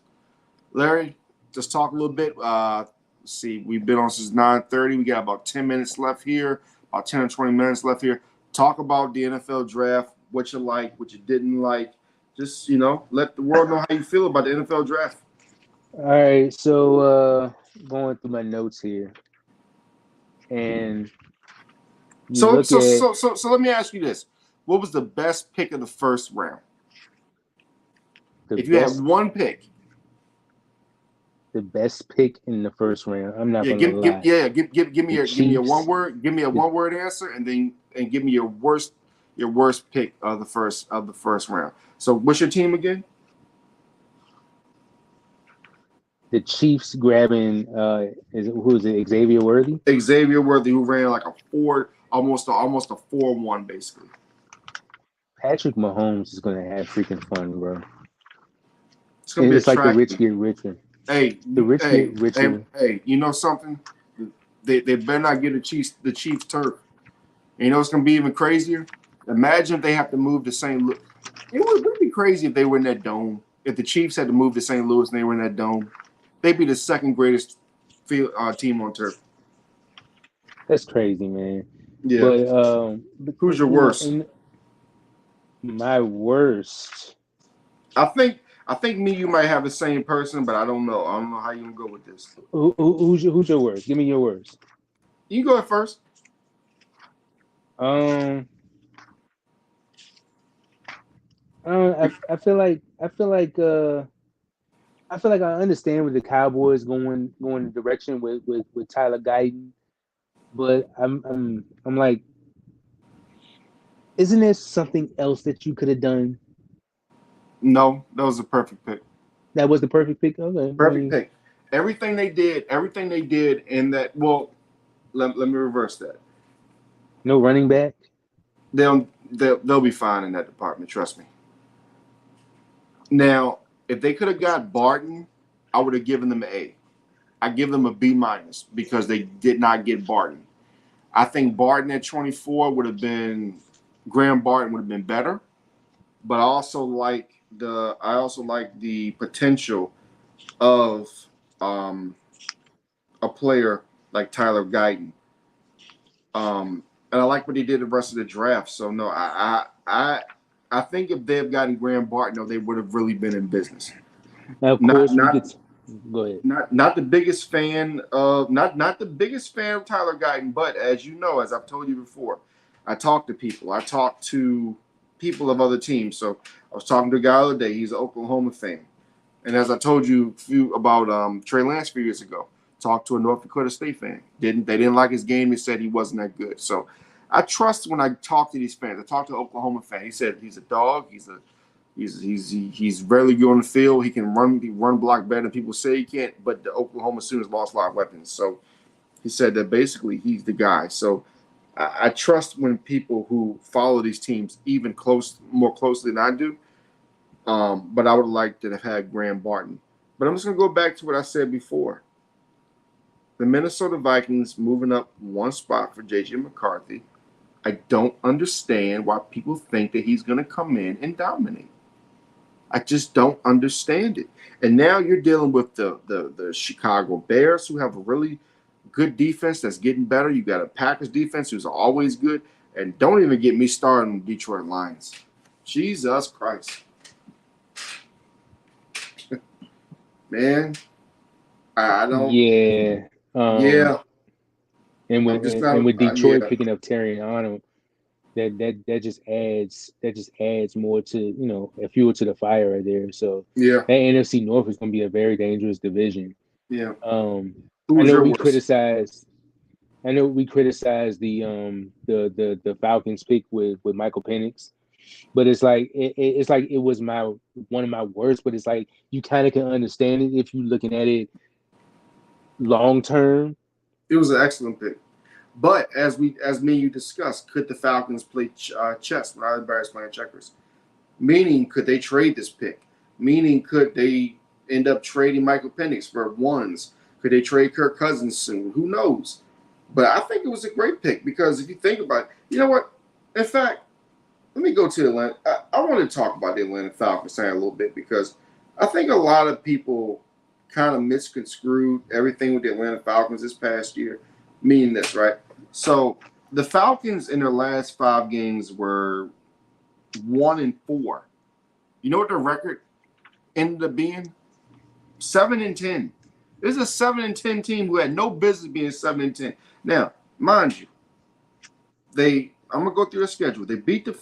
Larry, just talk a little bit. Let's see, we've been on since 9:30. We got about 10 minutes left here, about 10 or 20 minutes left here. Talk about the NFL draft, what you like, what you didn't like. Just, let the world know how you feel about the NFL draft. All right, so going through my notes here, and So let me ask you this: what was the best pick of the first round? If you had one pick, the best pick in the first round. I'm not gonna lie. Give me a one word answer, and give me your worst pick of the first round. So what's your team again? The Chiefs grabbing who is it? Xavier Worthy. Xavier Worthy, who ran like almost a 4-1 basically. Patrick Mahomes is gonna have freaking fun, bro. It's gonna be like the rich get richer. Hey, the rich get richer. Hey, you know something? They better not get the Chiefs turf. And you know what's gonna be even crazier? Imagine if they have to move to St. Louis. It would be crazy if they were in that dome. If the Chiefs had to move to St. Louis and they were in that dome, they'd be the second greatest team on turf. That's crazy, man. Yeah. But who's your worst? My worst. I think me and you might have the same person, but I don't know. I don't know how you're gonna go with this. Who's your worst? Give me your worst. You go at first. I feel like I understand with the Cowboys going the direction with Tyler Guyton, but I'm like, isn't there something else that you could have done? No, that was a perfect pick. That was the perfect pick. Okay, perfect pick. Everything they did in that. Well, let me reverse that. No running back. They'll be fine in that department. Trust me. Now, if they could have got Barton, I would have given them an A. I give them a B- because they did not get Barton. I think Barton at 24 would have been Graham Barton would have been better, but I also like the potential of a player like Tyler Guyton. And I like what he did the rest of the draft. So no, I think if they had gotten Graham Barton, they would have really been in business. Now, of course, go ahead. Not the biggest fan of Tyler Guyton, but as you know, as I've told you before, I talk to people. I talk to people of other teams. So I was talking to a guy the other day. He's an Oklahoma fan, and as I told you about Trey Lance a few years ago, talked to a North Dakota State fan. They didn't like his game. They said he wasn't that good. So I trust when I talk to these fans. I talked to an Oklahoma fan. He said he's a dog. He's rarely good on the field. He can run block better than people say he can't. But the Oklahoma students lost a lot of weapons. So he said that basically he's the guy. So I trust when people who follow these teams even more closely than I do. But I would like to have had Graham Barton. But I'm just going to go back to what I said before. The Minnesota Vikings moving up one spot for J.J. McCarthy. I don't understand why people think that he's going to come in and dominate. I just don't understand it. And now you're dealing with the Chicago Bears, who have a really good defense that's getting better. You got a Packers defense who's always good. And don't even get me started on the Detroit Lions. Jesus Christ. Man, I don't. Yeah. Yeah. And with Detroit picking up Terry Arnold, that just adds more to a fuel to the fire right there. So yeah, that NFC North is going to be a very dangerous division. Yeah. I know we criticized. I know we criticized the Falcons pick with Michael Penix, but it's like it's like it was my one of my worst. But it's like you kind of can understand it if you're looking at it long term. It was an excellent pick. But as me and you discussed, could the Falcons play chess when everybody's playing checkers? Meaning, could they trade this pick? Meaning, could they end up trading Michael Penix for ones? Could they trade Kirk Cousins soon? Who knows? But I think it was a great pick because if you think about it, you know what? In fact, let me go to Atlanta. I want to talk about the Atlanta Falcons a little bit because I think a lot of people kind of misconstrued everything with the Atlanta Falcons this past year, meaning this, right? So the Falcons in their last 5 games were 1-4. You know what their record ended up being? 7-10. This is a 7-10 team who had no business being 7-10. Now, mind you, I'm gonna go through their schedule. They beat the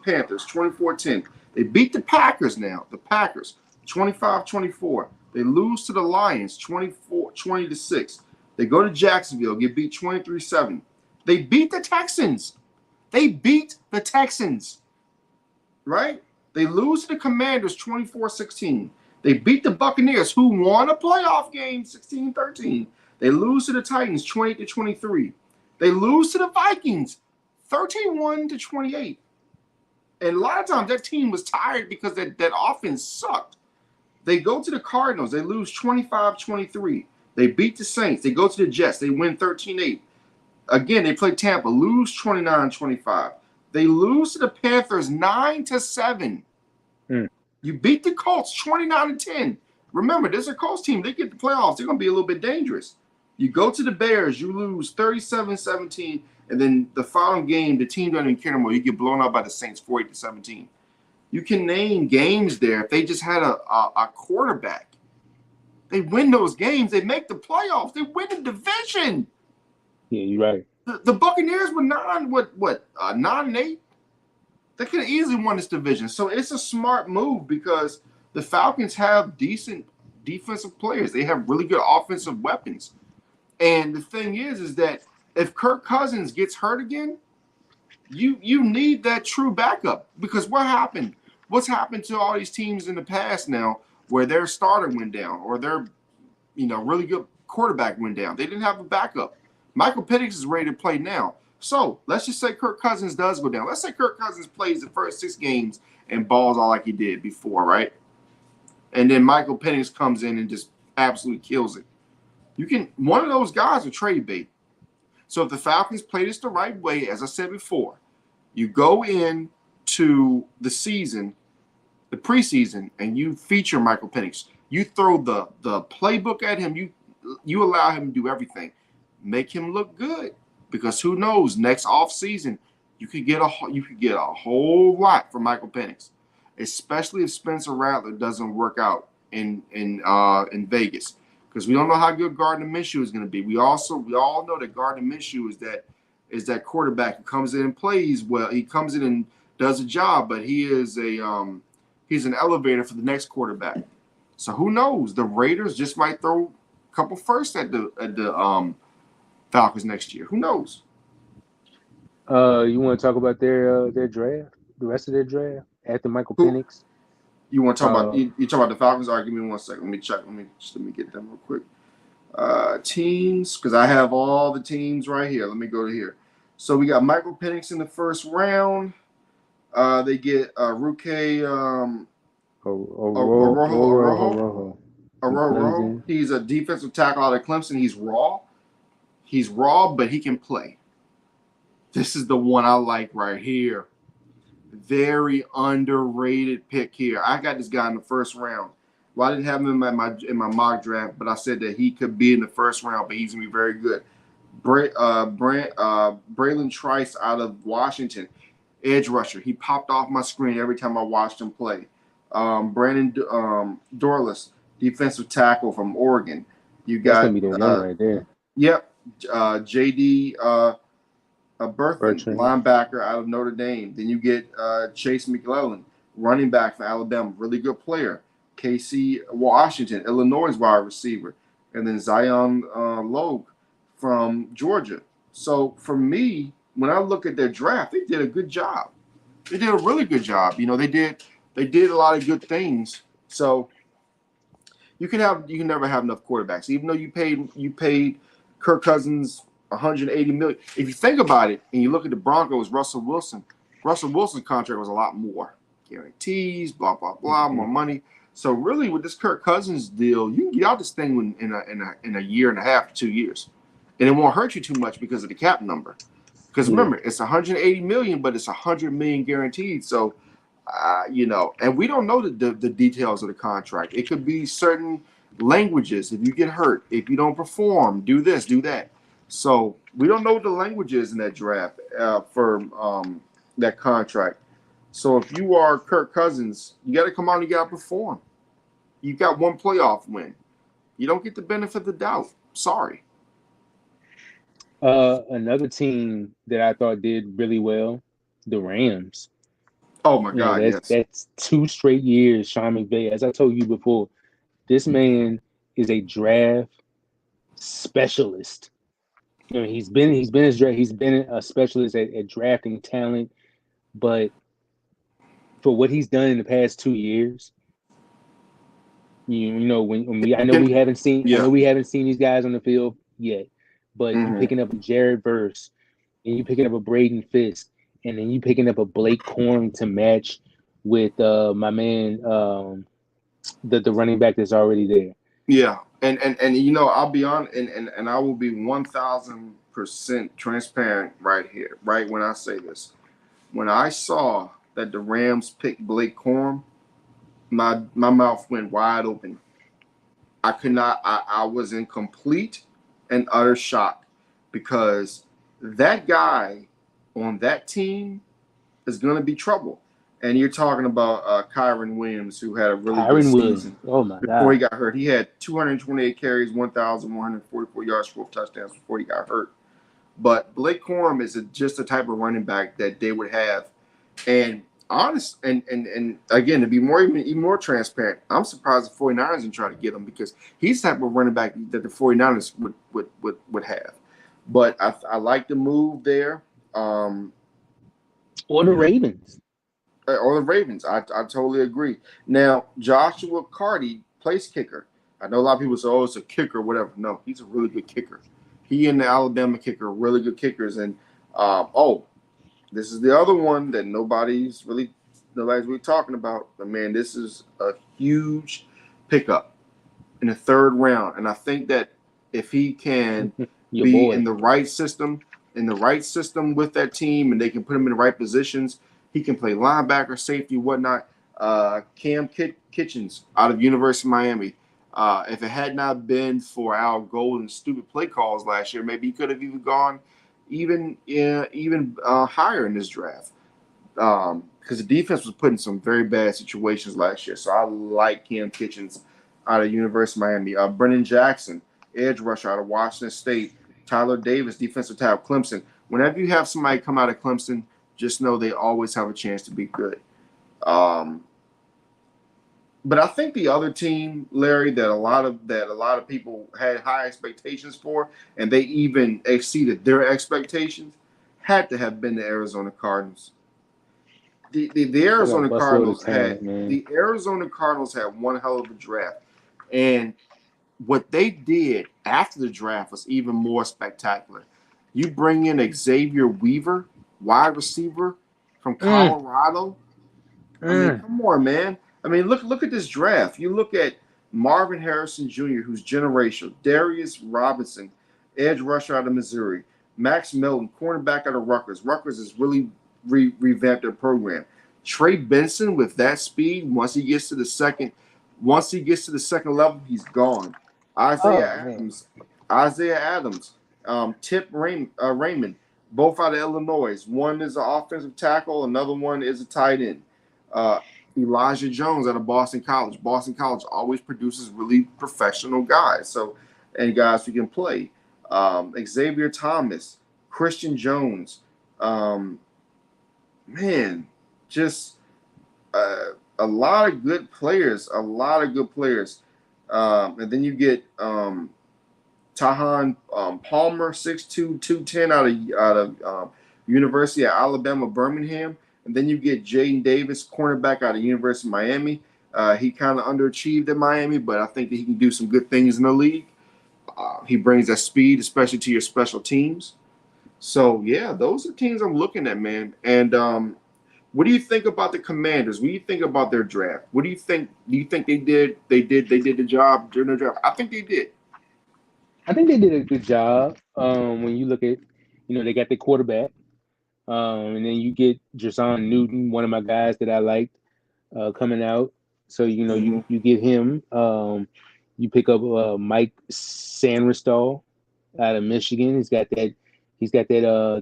Panthers 24-10. They beat the Packers now. The Packers 25-24. They lose to the Lions 20-6. They go to Jacksonville, get beat 23-7. They beat the Texans. Right? They lose to the Commanders 24-16. They beat the Buccaneers, who won a playoff game 16-13. They lose to the Titans 20-23. They lose to the Vikings 31-28. And a lot of times that team was tired because that offense sucked. They go to the Cardinals. They lose 25-23. They beat the Saints. They go to the Jets. They win 13-8. Again, they play Tampa, lose 29-25. They lose to the Panthers 9-7. You beat the Colts 29-10. Remember, this is a Colts team. They get the playoffs. They're going to be a little bit dangerous. You go to the Bears. You lose 37-17. And then the final game, the team doesn't even care anymore. You get blown out by the Saints 48-17. You can name games there. If they just had a quarterback, they win those games. They make the playoffs. They win the division. Yeah, you're right. The Buccaneers were 9-8. They could have easily won this division. So it's a smart move because the Falcons have decent defensive players. They have really good offensive weapons. And the thing is that if Kirk Cousins gets hurt again, you need that true backup. Because what happened? What's happened to all these teams in the past now where their starter went down or their really good quarterback went down? They didn't have a backup. Michael Penix is ready to play now. So let's just say Kirk Cousins does go down. Let's say Kirk Cousins plays the first 6 games and balls all like he did before, right? And then Michael Penix comes in and just absolutely kills it. One of those guys will trade bait. So if the Falcons play this the right way, as I said before, you go in to the season, the preseason, and you feature Michael Penix. You throw the playbook at him. You allow him to do everything. Make him look good, because who knows? Next offseason, you could get a whole lot from Michael Penix, especially if Spencer Rattler doesn't work out in Vegas, because we don't know how good Gardner Minshew is going to be. We all know that Gardner Minshew is that quarterback who comes in and plays well. He comes in and does a job, but he's an elevator for the next quarterback. So who knows? The Raiders just might throw a couple firsts at the Falcons next year. Who knows? You want to talk about their draft, the rest of their draft after Michael Penix? You want to talk about you talk about the Falcons? All right, give me 1 second. Let me check. Let me get them real quick. Teams, because I have all the teams right here. Let me go to here. So we got Michael Penix in the first round. They get Roque Oroho. He's a defensive tackle out of Clemson. He's raw, but he can play. This is the one I like right here. Very underrated pick here. I got this guy in the first round. Well, I didn't have him in my mock draft, but I said that he could be in the first round, but he's gonna be very good. Braylon Trice out of Washington, edge rusher. He popped off my screen every time I watched him play. Brandon Dorless, defensive tackle from Oregon. You got that's gonna be the one right there. Yep. J.D. Bertrand, linebacker out of Notre Dame. Then you get Chase McClellan, running back from Alabama, really good player. Casey Washington, Illinois wide receiver. And then Zion Logue from Georgia. So for me, when I look at their draft, they did a good job. They did a really good job. They did a lot of good things. So you can never have enough quarterbacks. Even though you paid Kirk Cousins 180 million. If you think about it and you look at the Broncos, Russell Wilson's contract was a lot more. Guarantees, blah, blah, blah, more money. So really with this Kirk Cousins deal, you can get out this thing in a year and a half, 2 years. And it won't hurt you too much because of the cap number. Because remember, it's 180 million, but it's 100 million guaranteed. So and we don't know the details of the contract. It could be certain languages. If you get hurt, if you don't perform, do this, do that. So we don't know what the language is in that draft for that contract. So if you are Kirk Cousins, you got to come out and you got to perform. You got one playoff win. You don't get the benefit of the doubt. Sorry. Another team that I thought did really well, the Rams. Oh my God, yes. That's 2 straight years, Sean McVay. As I told you before, this man is a draft specialist. He's been a specialist at drafting talent, but for what he's done in the past 2 years, I know we haven't seen these guys on the field yet, but you picking up a Jared Verse and you picking up a Braden Fisk, and then you picking up a Blake Corum to match with my man, the running back that's already there. Yeah, and I'll be on, and I will be 1,000% transparent right here, right when I say this. When I saw that the Rams picked Blake Corum, my mouth went wide open. I could not. I was in complete and utter shock because that guy on that team is going to be trouble. And you're talking about Kyron Williams, who had a really good season. Oh my God! Before he got hurt, he had 228 carries, 1,144 yards, 4 touchdowns before he got hurt. But Blake Corum is just the type of running back that they would have. And and again, to be even more transparent, I'm surprised the 49ers didn't try to get him because he's the type of running back that the 49ers would have. But I like the move there. Or the Ravens. Or the Ravens. I totally agree. Now, Joshua Carty plays kicker. I know a lot of people say, oh, it's a kicker, whatever. No, he's a really good kicker. He and the Alabama kicker are really good kickers. And, this is the other one that nobody's really talking about. But, man, this is a huge pickup in the third round. And I think that if he can be in the right system with that team and they can put him in the right positions, he can play linebacker, safety, whatnot. Cam Kitchens out of University of Miami. If it had not been for Al Golden's stupid play calls last year, maybe he could have even gone even higher in this draft. Because the defense was put in some very bad situations last year. So I like Cam Kitchens out of University of Miami. Brennan Jackson, edge rusher out of Washington State. Tyler Davis, defensive tackle, Clemson. Whenever you have somebody come out of Clemson, just know they always have a chance to be good. But I think the other team, Larry, that a lot of people had high expectations for, and they even exceeded their expectations, had to have been the Arizona Cardinals. The Arizona Cardinals had one hell of a draft, and what they did after the draft was even more spectacular. You bring in Xavier Weaver, wide receiver from Colorado. I mean, come on, man. I mean, look at this draft. You look at Marvin Harrison Jr., who's generational. Darius Robinson, edge rusher out of Missouri. Max Melton, cornerback out of Rutgers. Rutgers has really revamped their program. Trey Benson with that speed, once he gets to the second level, he's gone. Isaiah Adams, Tip Raymond, both out of Illinois. One is an offensive tackle, another one is a tight end. Elijah Jones out of Boston College. Boston College always produces really professional guys, and guys who can play. Xavier Thomas, Christian Jones, just a lot of good players. And then you get Tahan Palmer, 6'2", 210 out of University of Alabama, Birmingham. And then you get Jaden Davis, cornerback out of University of Miami. He kind of underachieved at Miami, but I think that he can do some good things in the league. He brings that speed, especially to your special teams. So, yeah, those are teams I'm looking at, man. And what do you think about the Commanders? What do you think about their draft? What do you think? Do you think they did the job during their draft? I think they did. I think they did a good job. When you look at, they got the quarterback, and then you get Jason Newton, one of my guys that I liked, coming out. So you get him. You pick up Mike Sanderstall out of Michigan. He's got that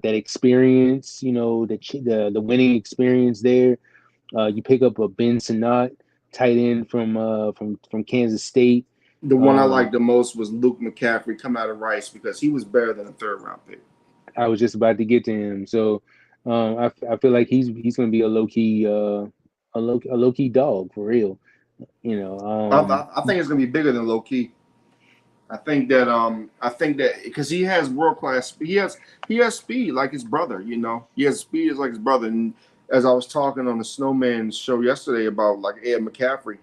experience. The winning experience there. You pick up a Ben Sinnott, tight end from Kansas State. The one I liked the most was Luke McCaffrey, come out of Rice, because he was better than a third-round pick. I was just about to get to him. So I feel like he's going to be a low key dog for real. I think it's going to be bigger than low key. I think that because he has world class, he has speed like his brother. He has speed like his brother. And as I was talking on the Snowman show yesterday about like Ed McCaffrey,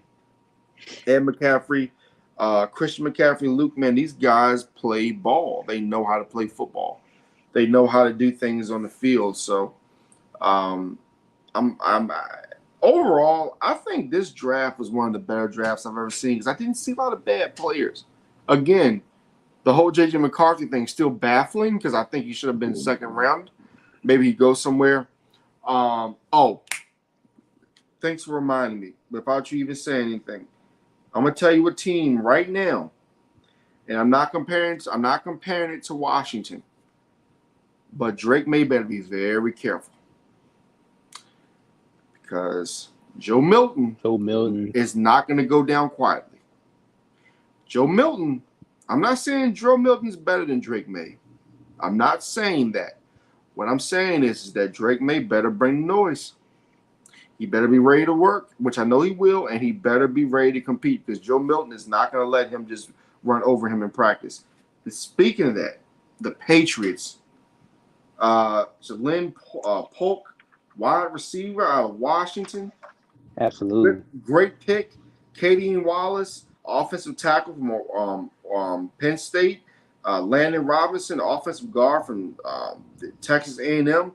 Christian McCaffrey, Luke, man, these guys play ball. They know how to play football. They know how to do things on the field. So, overall, I think this draft was one of the better drafts I've ever seen because I didn't see a lot of bad players. Again, the whole J.J. McCarthy thing is still baffling because I think he should have been second round. Maybe he goes somewhere. Thanks for reminding me. Without you even saying anything, I'm gonna tell you a team right now, and I'm not comparing it to Washington, but Drake May better be very careful because Joe Milton is not gonna go down quietly. Joe Milton, I'm not saying Joe Milton's better than Drake May. I'm not saying that. What I'm saying is that Drake May better bring the noise. He better be ready to work, which I know he will, and he better be ready to compete because Joe Milton is not going to let him just run over him in practice. And speaking of that, the Patriots, Jalen Polk, wide receiver out of Washington. Absolutely. Great pick. Katie Wallace, offensive tackle from Penn State. Landon Robinson, offensive guard from Texas A&M.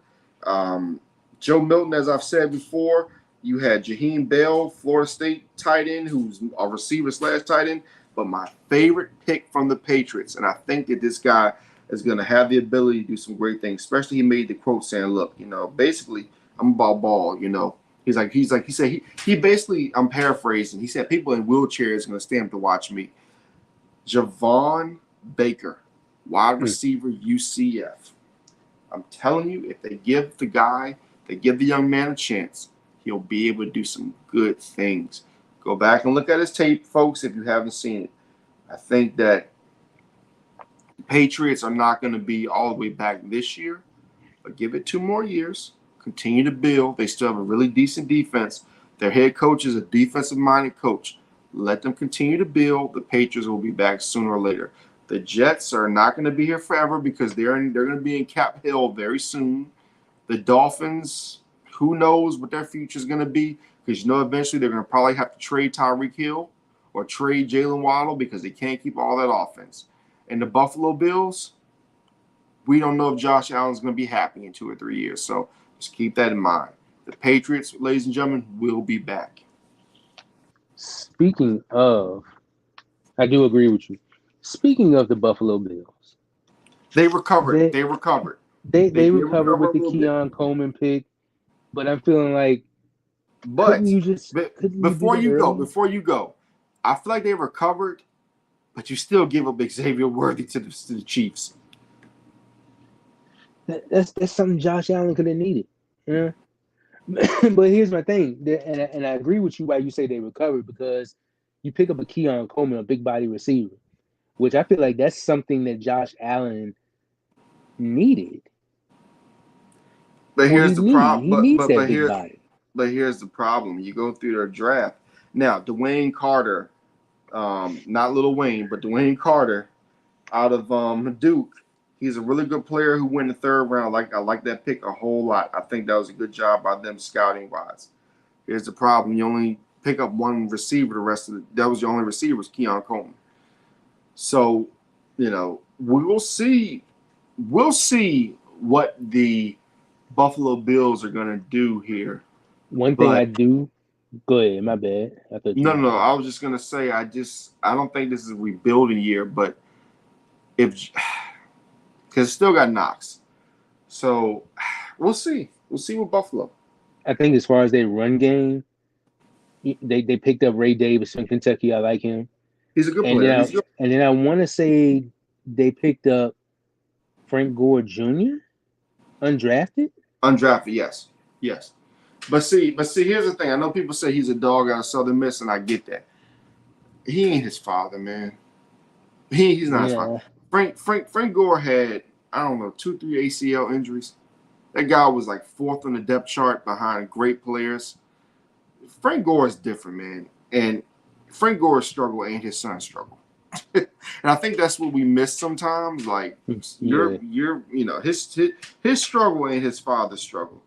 Joe Milton, as I've said before, you had Jaheim Bell, Florida State tight end, who's a receiver / tight end. But my favorite pick from the Patriots, and I think that this guy is going to have the ability to do some great things. Especially, he made the quote saying, "Look, basically, I'm about ball." He said he basically, I'm paraphrasing. He said people in wheelchairs are going to stand to watch me. Javon Baker, wide receiver, UCF. I'm telling you, if they give the young man a chance, he'll be able to do some good things. Go back and look at his tape, folks, if you haven't seen it. I think that the Patriots are not going to be all the way back this year, but give it 2 more years. Continue to build. They still have a really decent defense. Their head coach is a defensive-minded coach. Let them continue to build. The Patriots will be back sooner or later. The Jets are not going to be here forever because they're going to be in Cap Hill very soon. The Dolphins, who knows what their future is going to be because eventually they're going to probably have to trade Tyreek Hill or trade Jalen Waddle because they can't keep all that offense. And the Buffalo Bills, we don't know if Josh Allen's going to be happy in 2 or 3 years. So just keep that in mind. The Patriots, ladies and gentlemen, will be back. Speaking of, I do agree with you. Speaking of the Buffalo Bills, they recovered. They recovered with the Keon Coleman pick, but I'm feeling like, before you go, I feel like they recovered, but you still give up Xavier Worthy to the Chiefs. That's something Josh Allen could have needed. Yeah. But here's my thing, and I agree with you why you say they recovered because you pick up a Keon Coleman, a big body receiver, which I feel like that's something that Josh Allen needed. But here's the problem. He needs that big body. But here's the problem. You go through their draft. Now, Dwayne Carter, not Lil Wayne, but Dwayne Carter out of Duke. He's a really good player who went in the third round. I like that pick a whole lot. I think that was a good job by them scouting wise. Here's the problem: you only pick up one receiver. The rest of that was your only receiver was Keon Coleman. So, we will see. We'll see what the Buffalo Bills are going to do here. One thing I But do. Go ahead. My bad. I thought you. no. I was just going to say I don't think this is a rebuilding year, but if because still got Knox, so we'll see. We'll see with Buffalo. I think as far as their run game, they picked up Ray Davis from Kentucky. I like him. He's a good And player. then I want to say they picked up Frank Gore Jr. undrafted. Undrafted, yes. But see, here's the thing. I know people say he's a dog out of Southern Miss, and I get that. He ain't his father, man. He's not his father. Frank Gore had, I don't know, 2-3 ACL injuries. That guy was like fourth on the depth chart behind great players. Frank Gore is different, man. And Frank Gore's struggle ain't his son's struggle. And I think that's what we miss sometimes. Like his struggle ain't his father's struggle.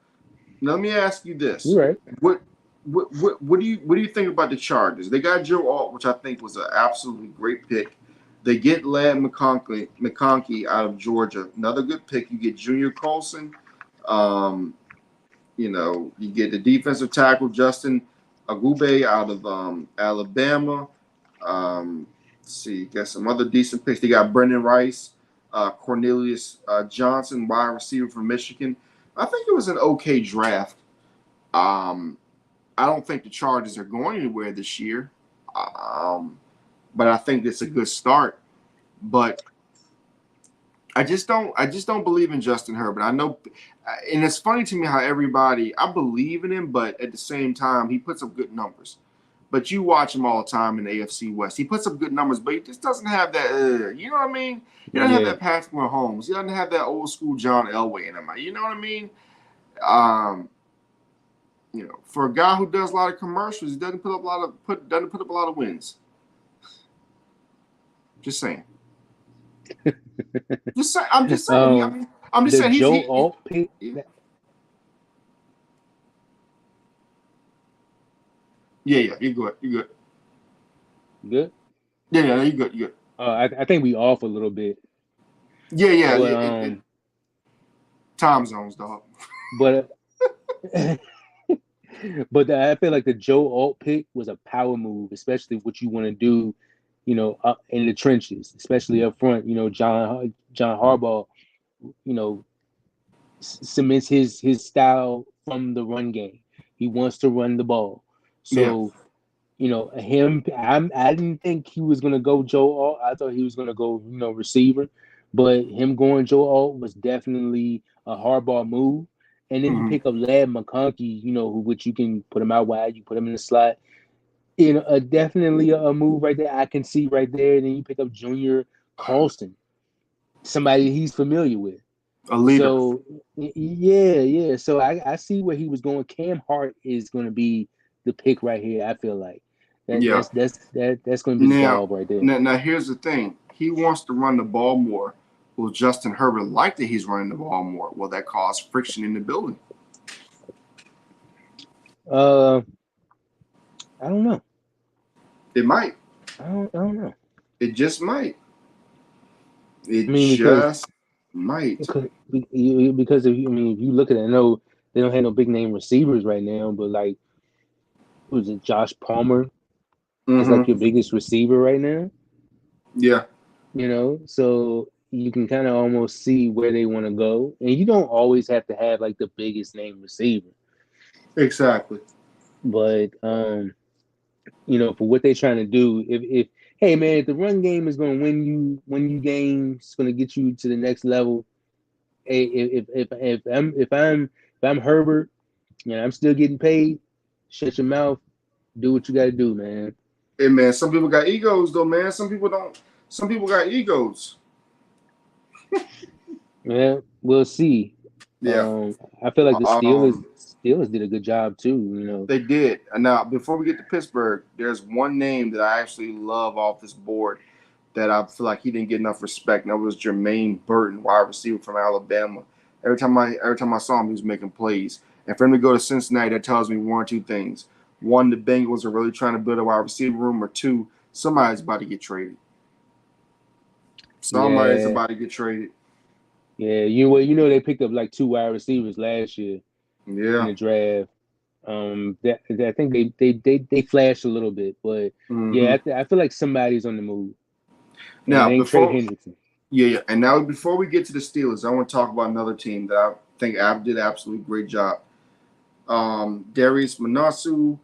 Now, let me ask you this: You're right. What do you think about the Chargers? They got Joe Alt, which I think was an absolutely great pick. They get Ladd McConkey out of Georgia, another good pick. You get Junior Colson. You get the defensive tackle Justin Agube out of Alabama. Let's see, got some other decent picks. They got Brendan Rice, Cornelius Johnson, wide receiver from Michigan. I think it was an okay draft. I don't think the Chargers are going anywhere this year, but I think it's a good start. But I just don't believe in Justin Herbert. I know, and it's funny to me how I believe in him, but at the same time, he puts up good numbers. But you watch him all the time in the AFC West. He puts up good numbers, but he just doesn't have that. You know what I mean? He doesn't have that Patrick Mahomes. He doesn't have that old school John Elway in him. You know what I mean? For a guy who does a lot of commercials, he doesn't put up a lot of wins. Just saying. I'm just saying. I'm just saying. Joe Alt pick. Yeah. You're good. You good? Yeah. You're good. You're good. I think we off a little bit. Yeah. But, time zones, dog. But I feel like the Joe Alt pick was a power move, especially what you want to do, up in the trenches, especially up front. John Harbaugh, cements his style from the run game. He wants to run the ball. So, him, I didn't think he was going to go Joe Alt. I thought he was going to go, receiver. But him going Joe Alt was definitely a Harbaugh move. And then you pick up Ladd McConkey, which you can put him out wide, you put him in the slot. Definitely a move right there. I can see right there. And then you pick up Junior Colston, somebody he's familiar with. A leader. So, yeah. So I see where he was going. Cam Hart is going to be the pick right here, I feel like. That's going to be the ball right there. Now, here's the thing. He wants to run the ball more. Will Justin Herbert like that he's running the ball more? Will that cause friction in the building? I don't know. It might. I don't know. It just might. Might. Because if you look at it, I know they don't have no big name receivers right now, but like, who's it? Josh Palmer is like your biggest receiver right now. Yeah. So you can kind of almost see where they want to go, and you don't always have to have like the biggest name receiver. Exactly. But for what they're trying to do, if hey man, if the run game is going to win you games, it's going to get you to the next level. Hey, if I'm Herbert, I'm still getting paid. Shut your mouth. Do what you got to do, man. Hey man, some people got egos though, man. Some people don't. Some people got egos. Yeah, we'll see. Yeah. I feel like the Steelers did a good job too. They did. And now, before we get to Pittsburgh, there's one name that I actually love off this board. that I feel like he didn't get enough respect, and that was Jermaine Burton, wide receiver from Alabama. Every time I saw him, he was making plays. And for him to go to Cincinnati, that tells me one or two things. One, the Bengals are really trying to build a wide receiver room, or two, somebody's about to get traded. Somebody's Yeah, about to get traded. yeah. They picked up like 2 wide receivers last year in Yeah. the draft. I think they flashed a little bit, but Hmm. yeah, I feel like somebody's on the move, and it Now, ain't Trey Hendrickson. yeah. And now before we get to the Steelers, I want to talk about another team that I think Ab did an absolutely great job. Darius Manasu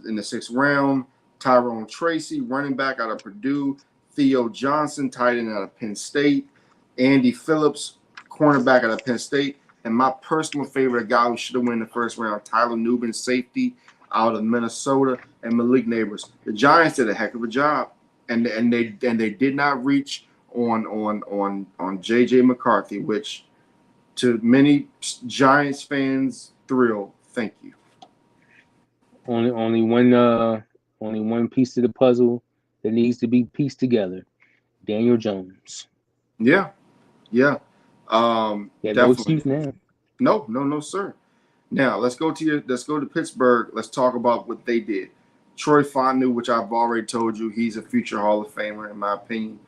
in the 6th round, Tyrone Tracy, running back out of Purdue, Theo Johnson, tight end out of Penn State, Andy Phillips, cornerback out of Penn State, and my personal favorite, a guy who should have won in the 1st round, Tyler Nubin, safety out of Minnesota, and Malik Neighbors. The Giants did a heck of a job, and they did not reach on J.J. McCarthy, which to many Giants fans thrill. Thank you. Only one piece of the puzzle that needs to be pieced together. Daniel Jones. Yeah, yeah, Yeah, no definitely. excuse now. No, sir. Now let's go to Pittsburgh. Let's talk about what they did. Troy Fonu, which I've already told you, he's a future Hall of Famer in my opinion.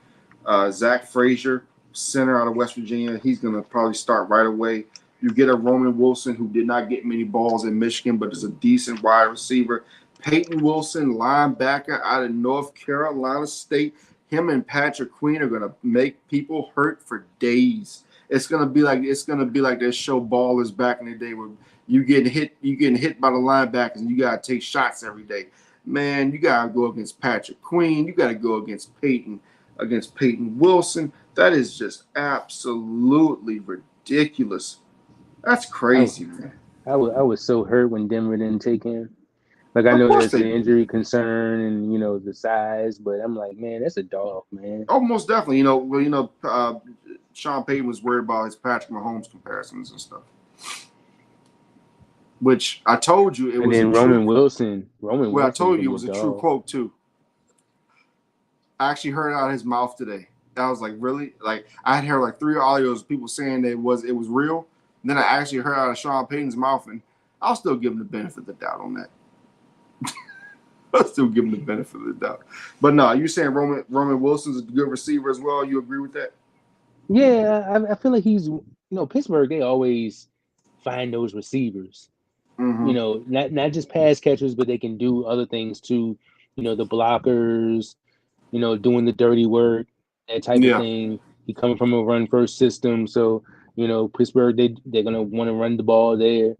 Zach Frazier, center out of West Virginia, he's gonna probably start right away. You get a Roman Wilson who did not get many balls in Michigan, but is a decent wide receiver. Peyton Wilson, linebacker out of North Carolina State. Him and Patrick Queen are gonna make people hurt for days. It's gonna be like that show Ballers back in the day where you getting hit by the linebackers and you gotta take shots every day. Man, you gotta go against Patrick Queen. You gotta go against Peyton Wilson. That is just absolutely ridiculous. That's I, crazy, man. I was so hurt when Denver didn't take him. Like I Of know course there's they the did. injury concern and the size, but I'm like, man, that's a dog, man. Oh, most definitely. Sean Payton was worried about his Patrick Mahomes comparisons and stuff. Which I told you it And was a then true. Roman Well, I Wilson's told gonna you it be a was a true dog. quote too. I actually heard it out of his mouth today. I was like, really? Like I had heard like 3 audios of people saying that it was real. And then I actually heard out of Sean Payton's mouth, and I'll still give him the benefit of the doubt on that. I'll still give him the benefit of the doubt. But no, you're saying Roman Wilson's a good receiver as well. You agree with that? Yeah, I feel like Pittsburgh. They always find those receivers. Mm-hmm. Not just pass catchers, but they can do other things too. The blockers. Doing the dirty work, that type of Yeah, thing. He coming from a run first system, so Pittsburgh they're gonna want to run the ball there.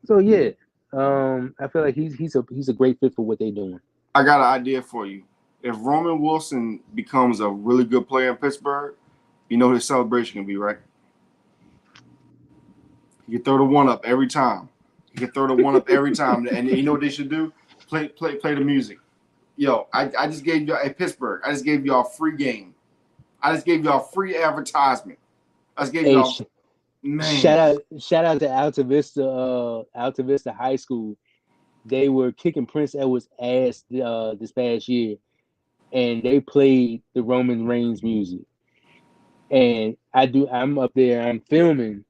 So yeah, I feel like he's a great fit for what they're doing. I got an idea for you. If Roman Wilson becomes a really good player in Pittsburgh, you know his celebration can be, right? He can throw the one up every time. He can throw the one up every time. And you know what they should do? Play the music. Yo, I just gave y'all at Pittsburgh. I just gave y'all free game. I just gave y'all free advertisement. I just gave Hey, y'all man. shout out to Alta Vista High School. They were kicking Prince Edward's ass this past year, and they played the Roman Reigns music. And I'm up there, I'm filming,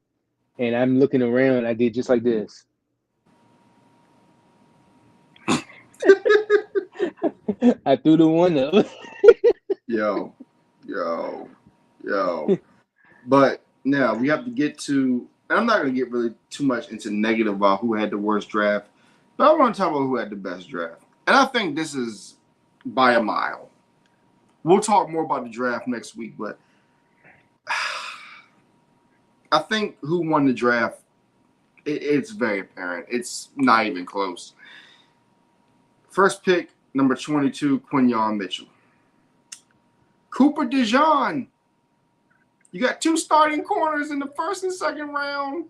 and I'm looking around. I did just like this. I threw the one up. Yo, yo, yo. But now we have to get to, and I'm not going to get really too much into negative about who had the worst draft, but I want to talk about who had the best draft. And I think this is by a mile. We'll talk more about the draft next week, but I think who won the draft, it's very apparent. It's not even close. First pick, number 22, Quinyon Mitchell. Cooper DeJean. You got 2 starting corners in the 1st and 2nd round.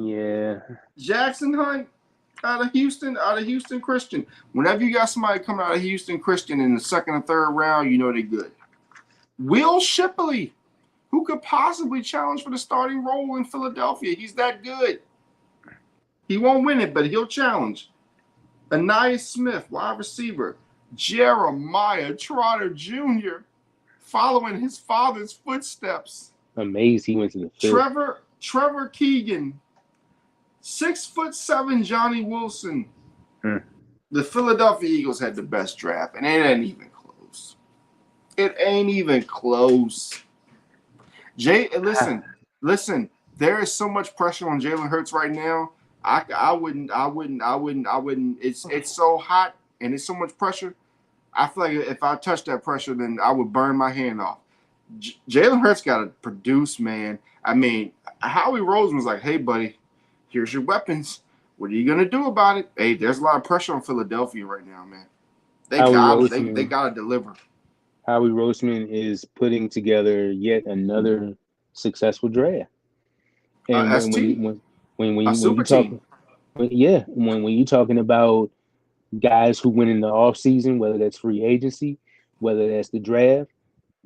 Yeah. Jackson Hunt out of Houston Christian. Whenever you got somebody coming out of Houston Christian in the 2nd or 3rd round, you know they're good. Will Shipley, who could possibly challenge for the starting role in Philadelphia. He's that good. He won't win it, but he'll challenge. Anais Smith, wide receiver. Jeremiah Trotter Jr., following his father's footsteps. Amazed he went to the fifth. Trevor Keegan, 6'7" Johnny Wilson. The Philadelphia Eagles had the best draft, and it ain't even close. It ain't even close. Listen. There is so much pressure on Jalen Hurts right now. I wouldn't. It's so hot and it's so much pressure. I feel like if I touch that pressure, then I would burn my hand off. Jalen Hurts got to produce, man. I mean, Howie Roseman was like, "Hey, buddy, here's your weapons. What are you gonna do about it?" Hey, there's a lot of pressure on Philadelphia right now, man. They gotta deliver. Howie Roseman is putting together yet another successful draft. And when you talk, when you're talking about guys who win in the offseason, whether that's free agency, whether that's the draft,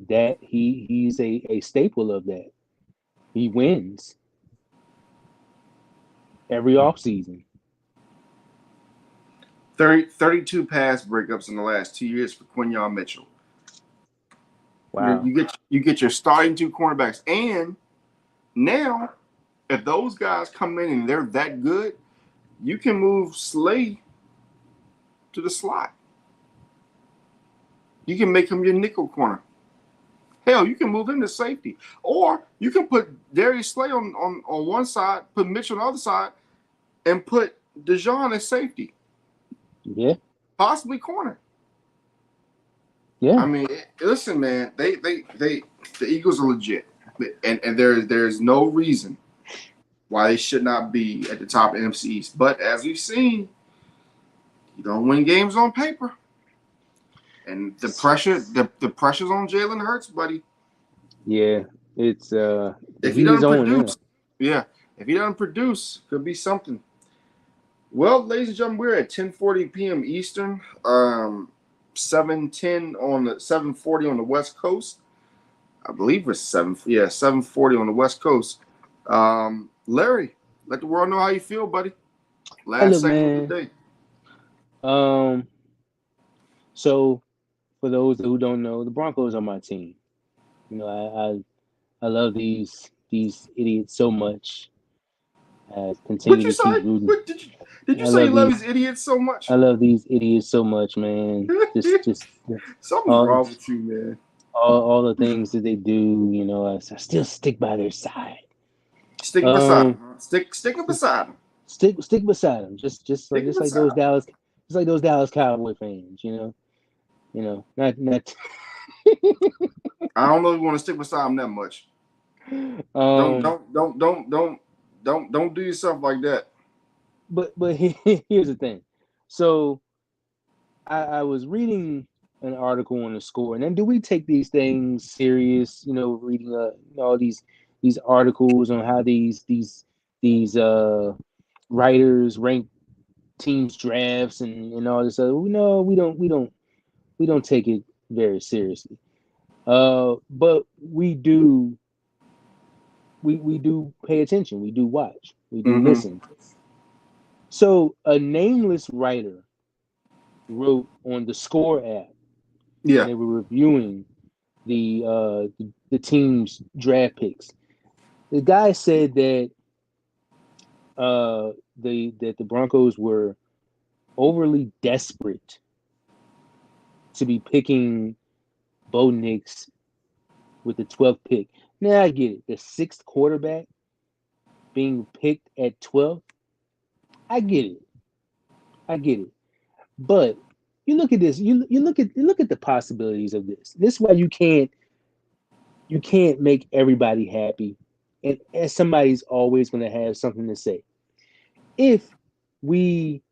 that he's a staple of that. He wins every offseason. 32 pass breakups in the last 2 years for Quinyon Mitchell. Wow. You get your starting two cornerbacks, and now if those guys come in and they're that good, you can move Slay to the slot. You can make him your nickel corner. Hell, you can move him to safety. Or you can put Darius Slay on one side, put Mitchell on the other side, and put DeJean as safety. Yeah. Possibly corner. Yeah. I mean, listen, man, the Eagles are legit. And there's no reason why they should not be at the top of the NFC East. But as we've seen, you don't win games on paper. And the pressure's on Jalen Hurts, buddy. Yeah, it's if he doesn't produce, if he doesn't produce, could be something. Well, ladies and gentlemen, we're at 10:40 p.m. Eastern, 7:40 on the West Coast. I believe it's 7:40 on the West Coast. Larry, let the world know how you feel, buddy. Last segment of the day. So for those who don't know, the Broncos are my team. You know, I love these idiots so much. I continue to keep rooting. Did you say you love these idiots so much? I love these idiots so much, man. Just something's wrong with you, man. All the things that they do, you know, I still stick by their side. Stick beside them. Stick beside them. Stick beside them. Just like those Dallas Cowboy fans, you know, not. I don't know if you want to stick beside them that much. Don't do yourself like that. But here's the thing. So I was reading an article on the Score, and then do we take these things serious? You know, reading all these articles on how these writers rank teams drafts and all this other. No, we don't take it very seriously. But we do pay attention. We do watch. We do listen. So a nameless writer wrote on the Score app. Yeah, they were reviewing the team's draft picks. The guy said that the Broncos were overly desperate to be picking Bo Nix with the 12th pick. Now I get it. The 6th quarterback being picked at 12th. I get it. But you look at this. You look at the possibilities of this. This is why you can't make everybody happy, and somebody's always going to have something to say. If we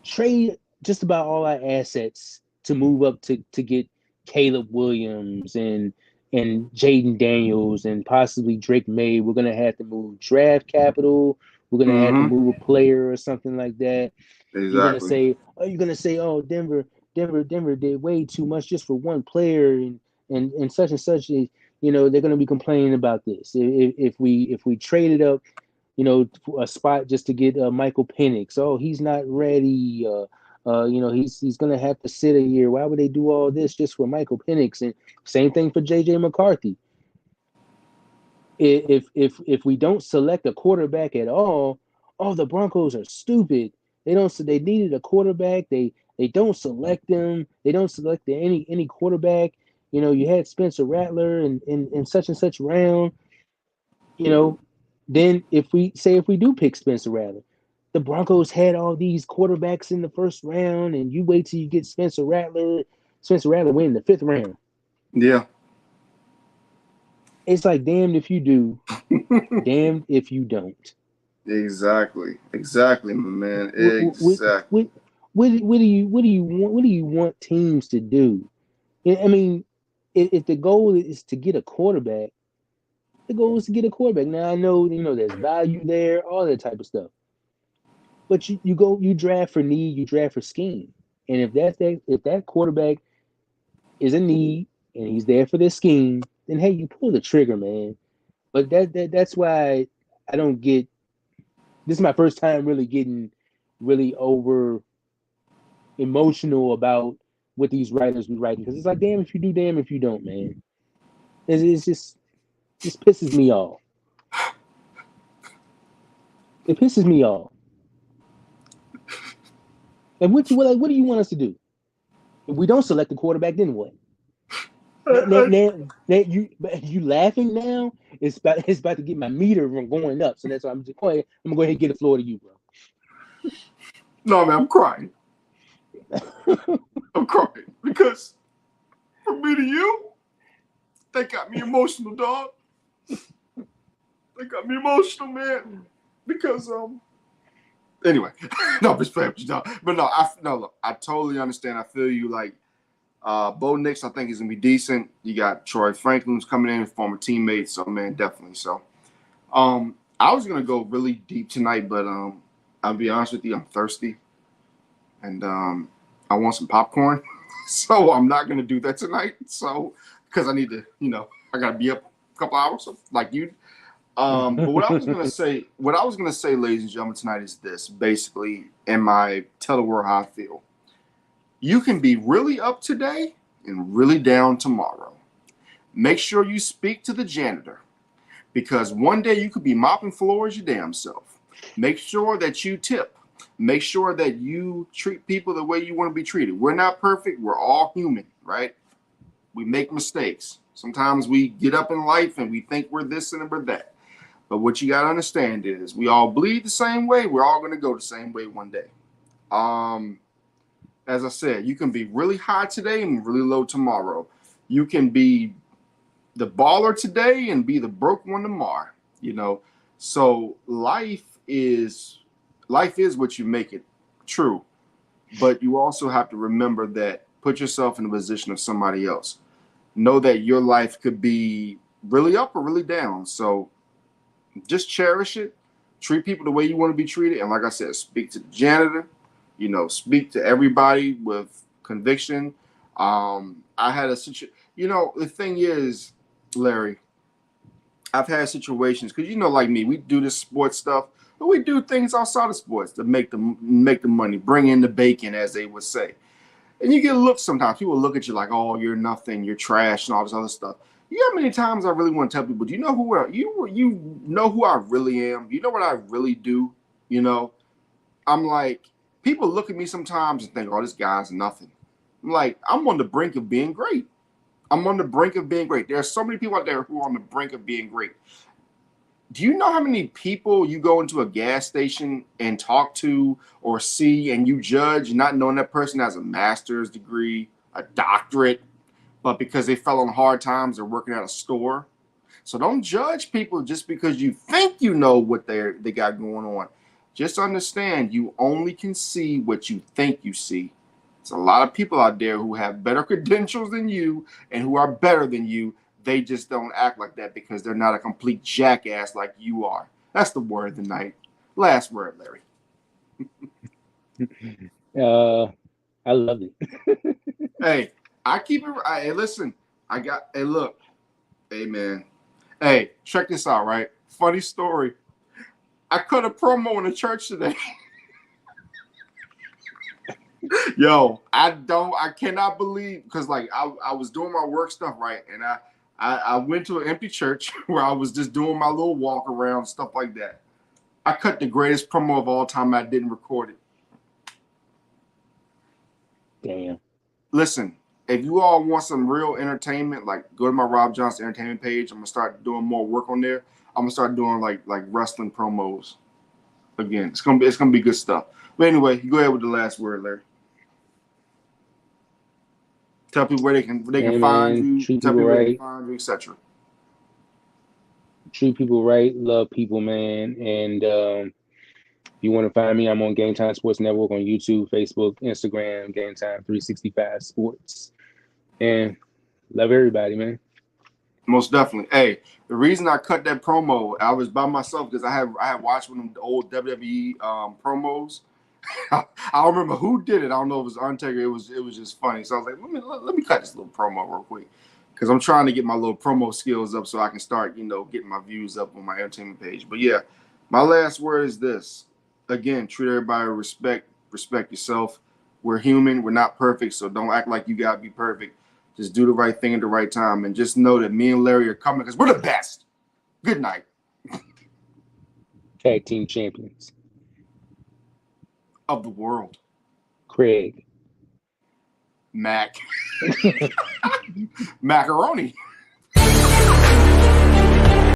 trade just about all our assets to move up to get Caleb Williams and Jaden Daniels and possibly Drake May, we're going to have to move draft capital. We're going to have to move a player or something like that. Exactly. You're going to say, oh, Denver did way too much just for one player and such and such. You know, they're going to be complaining about this. If we traded up, you know, a spot just to get Michael Penix. Oh, he's not ready. He's gonna have to sit a year. Why would they do all this just for Michael Penix? And same thing for JJ McCarthy. If we don't select a quarterback at all, oh, the Broncos are stupid. They needed a quarterback. They don't select them. They don't select any quarterback. You had Spencer Rattler in such and such round. You know, then if we do pick Spencer Rattler, the Broncos had all these quarterbacks in the first round, and you wait till you get Spencer Rattler. Spencer Rattler win the fifth round. Yeah. It's like damned if you do, damned if you don't. Exactly, my man. What, Exactly. what do you want teams to do? I mean, if the goal is to get a quarterback, the goal is to get a quarterback. Now I know there's value there, all that type of stuff. But you draft for need, you draft for scheme. And if that quarterback is a need and he's there for this scheme, then hey, you pull the trigger, man. But that's why I don't get. This is my first time really getting really over emotional about what these writers be writing, because it's like damn if you do, damn if you don't, man. It's just pisses me off. It pisses me off. And what do you want us to do? If we don't select the quarterback, then what? You laughing now? It's about to get my meter from going up. So that's why I'm gonna go ahead and get the floor to you, bro. No, man, I'm crying. I'm crying because from me to you, they got me emotional, dog. They got me emotional, man. Because anyway, no, just playing with you, dog. But look, I totally understand. I feel you. Like Bo Nix, I think is gonna be decent. You got Troy Franklin's coming in, former teammate. So man, definitely. So I was gonna go really deep tonight, but I'll be honest with you, I'm thirsty. And I want some popcorn. So I'm not gonna do that tonight. So because I need to, I gotta be up a couple hours like you. But what I was gonna say, ladies and gentlemen, tonight is this. Basically, in my tell the world how I feel. You can be really up today and really down tomorrow. Make sure you speak to the janitor, because one day you could be mopping floors your damn self. Make sure that you tip. Make sure that you treat people the way you want to be treated. We're not perfect. We're all human, right? We make mistakes. Sometimes we get up in life and we think we're this and we're that. But what you got to understand is we all bleed the same way. We're all going to go the same way one day. As I said, you can be really high today and really low tomorrow. You can be the baller today and be the broke one tomorrow. So life is what you make it. True. But you also have to remember that, put yourself in the position of somebody else. Know that your life could be really up or really down. So just cherish it. Treat people the way you want to be treated. And like I said, speak to the janitor. Speak to everybody with conviction. I had a situation. The thing is, Larry, I've had situations because like me, we do this sports stuff, but we do things outside of sports to make the money, bring in the bacon, as they would say. And you get looks sometimes. People look at you like, "Oh, you're nothing, you're trash," and all this other stuff. You know how many times I really want to tell people, "Do you know you know who I really am? You know what I really do?" I'm like, people look at me sometimes and think, "Oh, this guy's nothing." I'm like, I'm on the brink of being great. I'm on the brink of being great. There are so many people out there who are on the brink of being great. Do you know how many people you go into a gas station and talk to or see and you judge, not knowing that person has a master's degree, a doctorate, but because they fell on hard times, they're working at a store? So don't judge people just because you think you know what they got going on. Just understand, you only can see what you think you see. There's a lot of people out there who have better credentials than you and who are better than you. They just don't act like that because they're not a complete jackass like you are. That's the word of the night. Last word, Larry. I love it. Hey, I keep it. Hey, listen. Hey, look. Hey, man. Hey, check this out, right? Funny story. I cut a promo in the church today. Yo, I cannot believe, because like I was doing my work stuff, right, and I went to an empty church where I was just doing my little walk around, stuff like that. I cut the greatest promo of all time. I didn't record it. Damn. Listen, if you all want some real entertainment, like go to my Rob Johnson entertainment page. I'm gonna start doing more work on there. I'm gonna start doing like wrestling promos again. It's gonna be good stuff. But anyway, you go ahead with the last word, Larry. Tell people where they can Hey, find man, you. treat Tell people people where they can right. find you, etc. Treat people right. Love people, man. And if you want to find me, I'm on Game Time Sports Network on YouTube, Facebook, Instagram, Game Time 365 Sports. And love everybody, man. Most definitely. Hey, the reason I cut that promo, I was by myself because I had watched one of the old WWE promos. I don't remember who did it. I don't know if it was Undertaker. It was just funny. So I was like, let me cut this little promo real quick, because I'm trying to get my little promo skills up so I can start, getting my views up on my entertainment page. But yeah, my last word is this. Again, treat everybody with respect. Respect yourself. We're human. We're not perfect, so don't act like you gotta be perfect. Just do the right thing at the right time, and just know that me and Larry are coming because we're the best. Good night. Tag team champions. Of the world. Craig. Mac. Macaroni.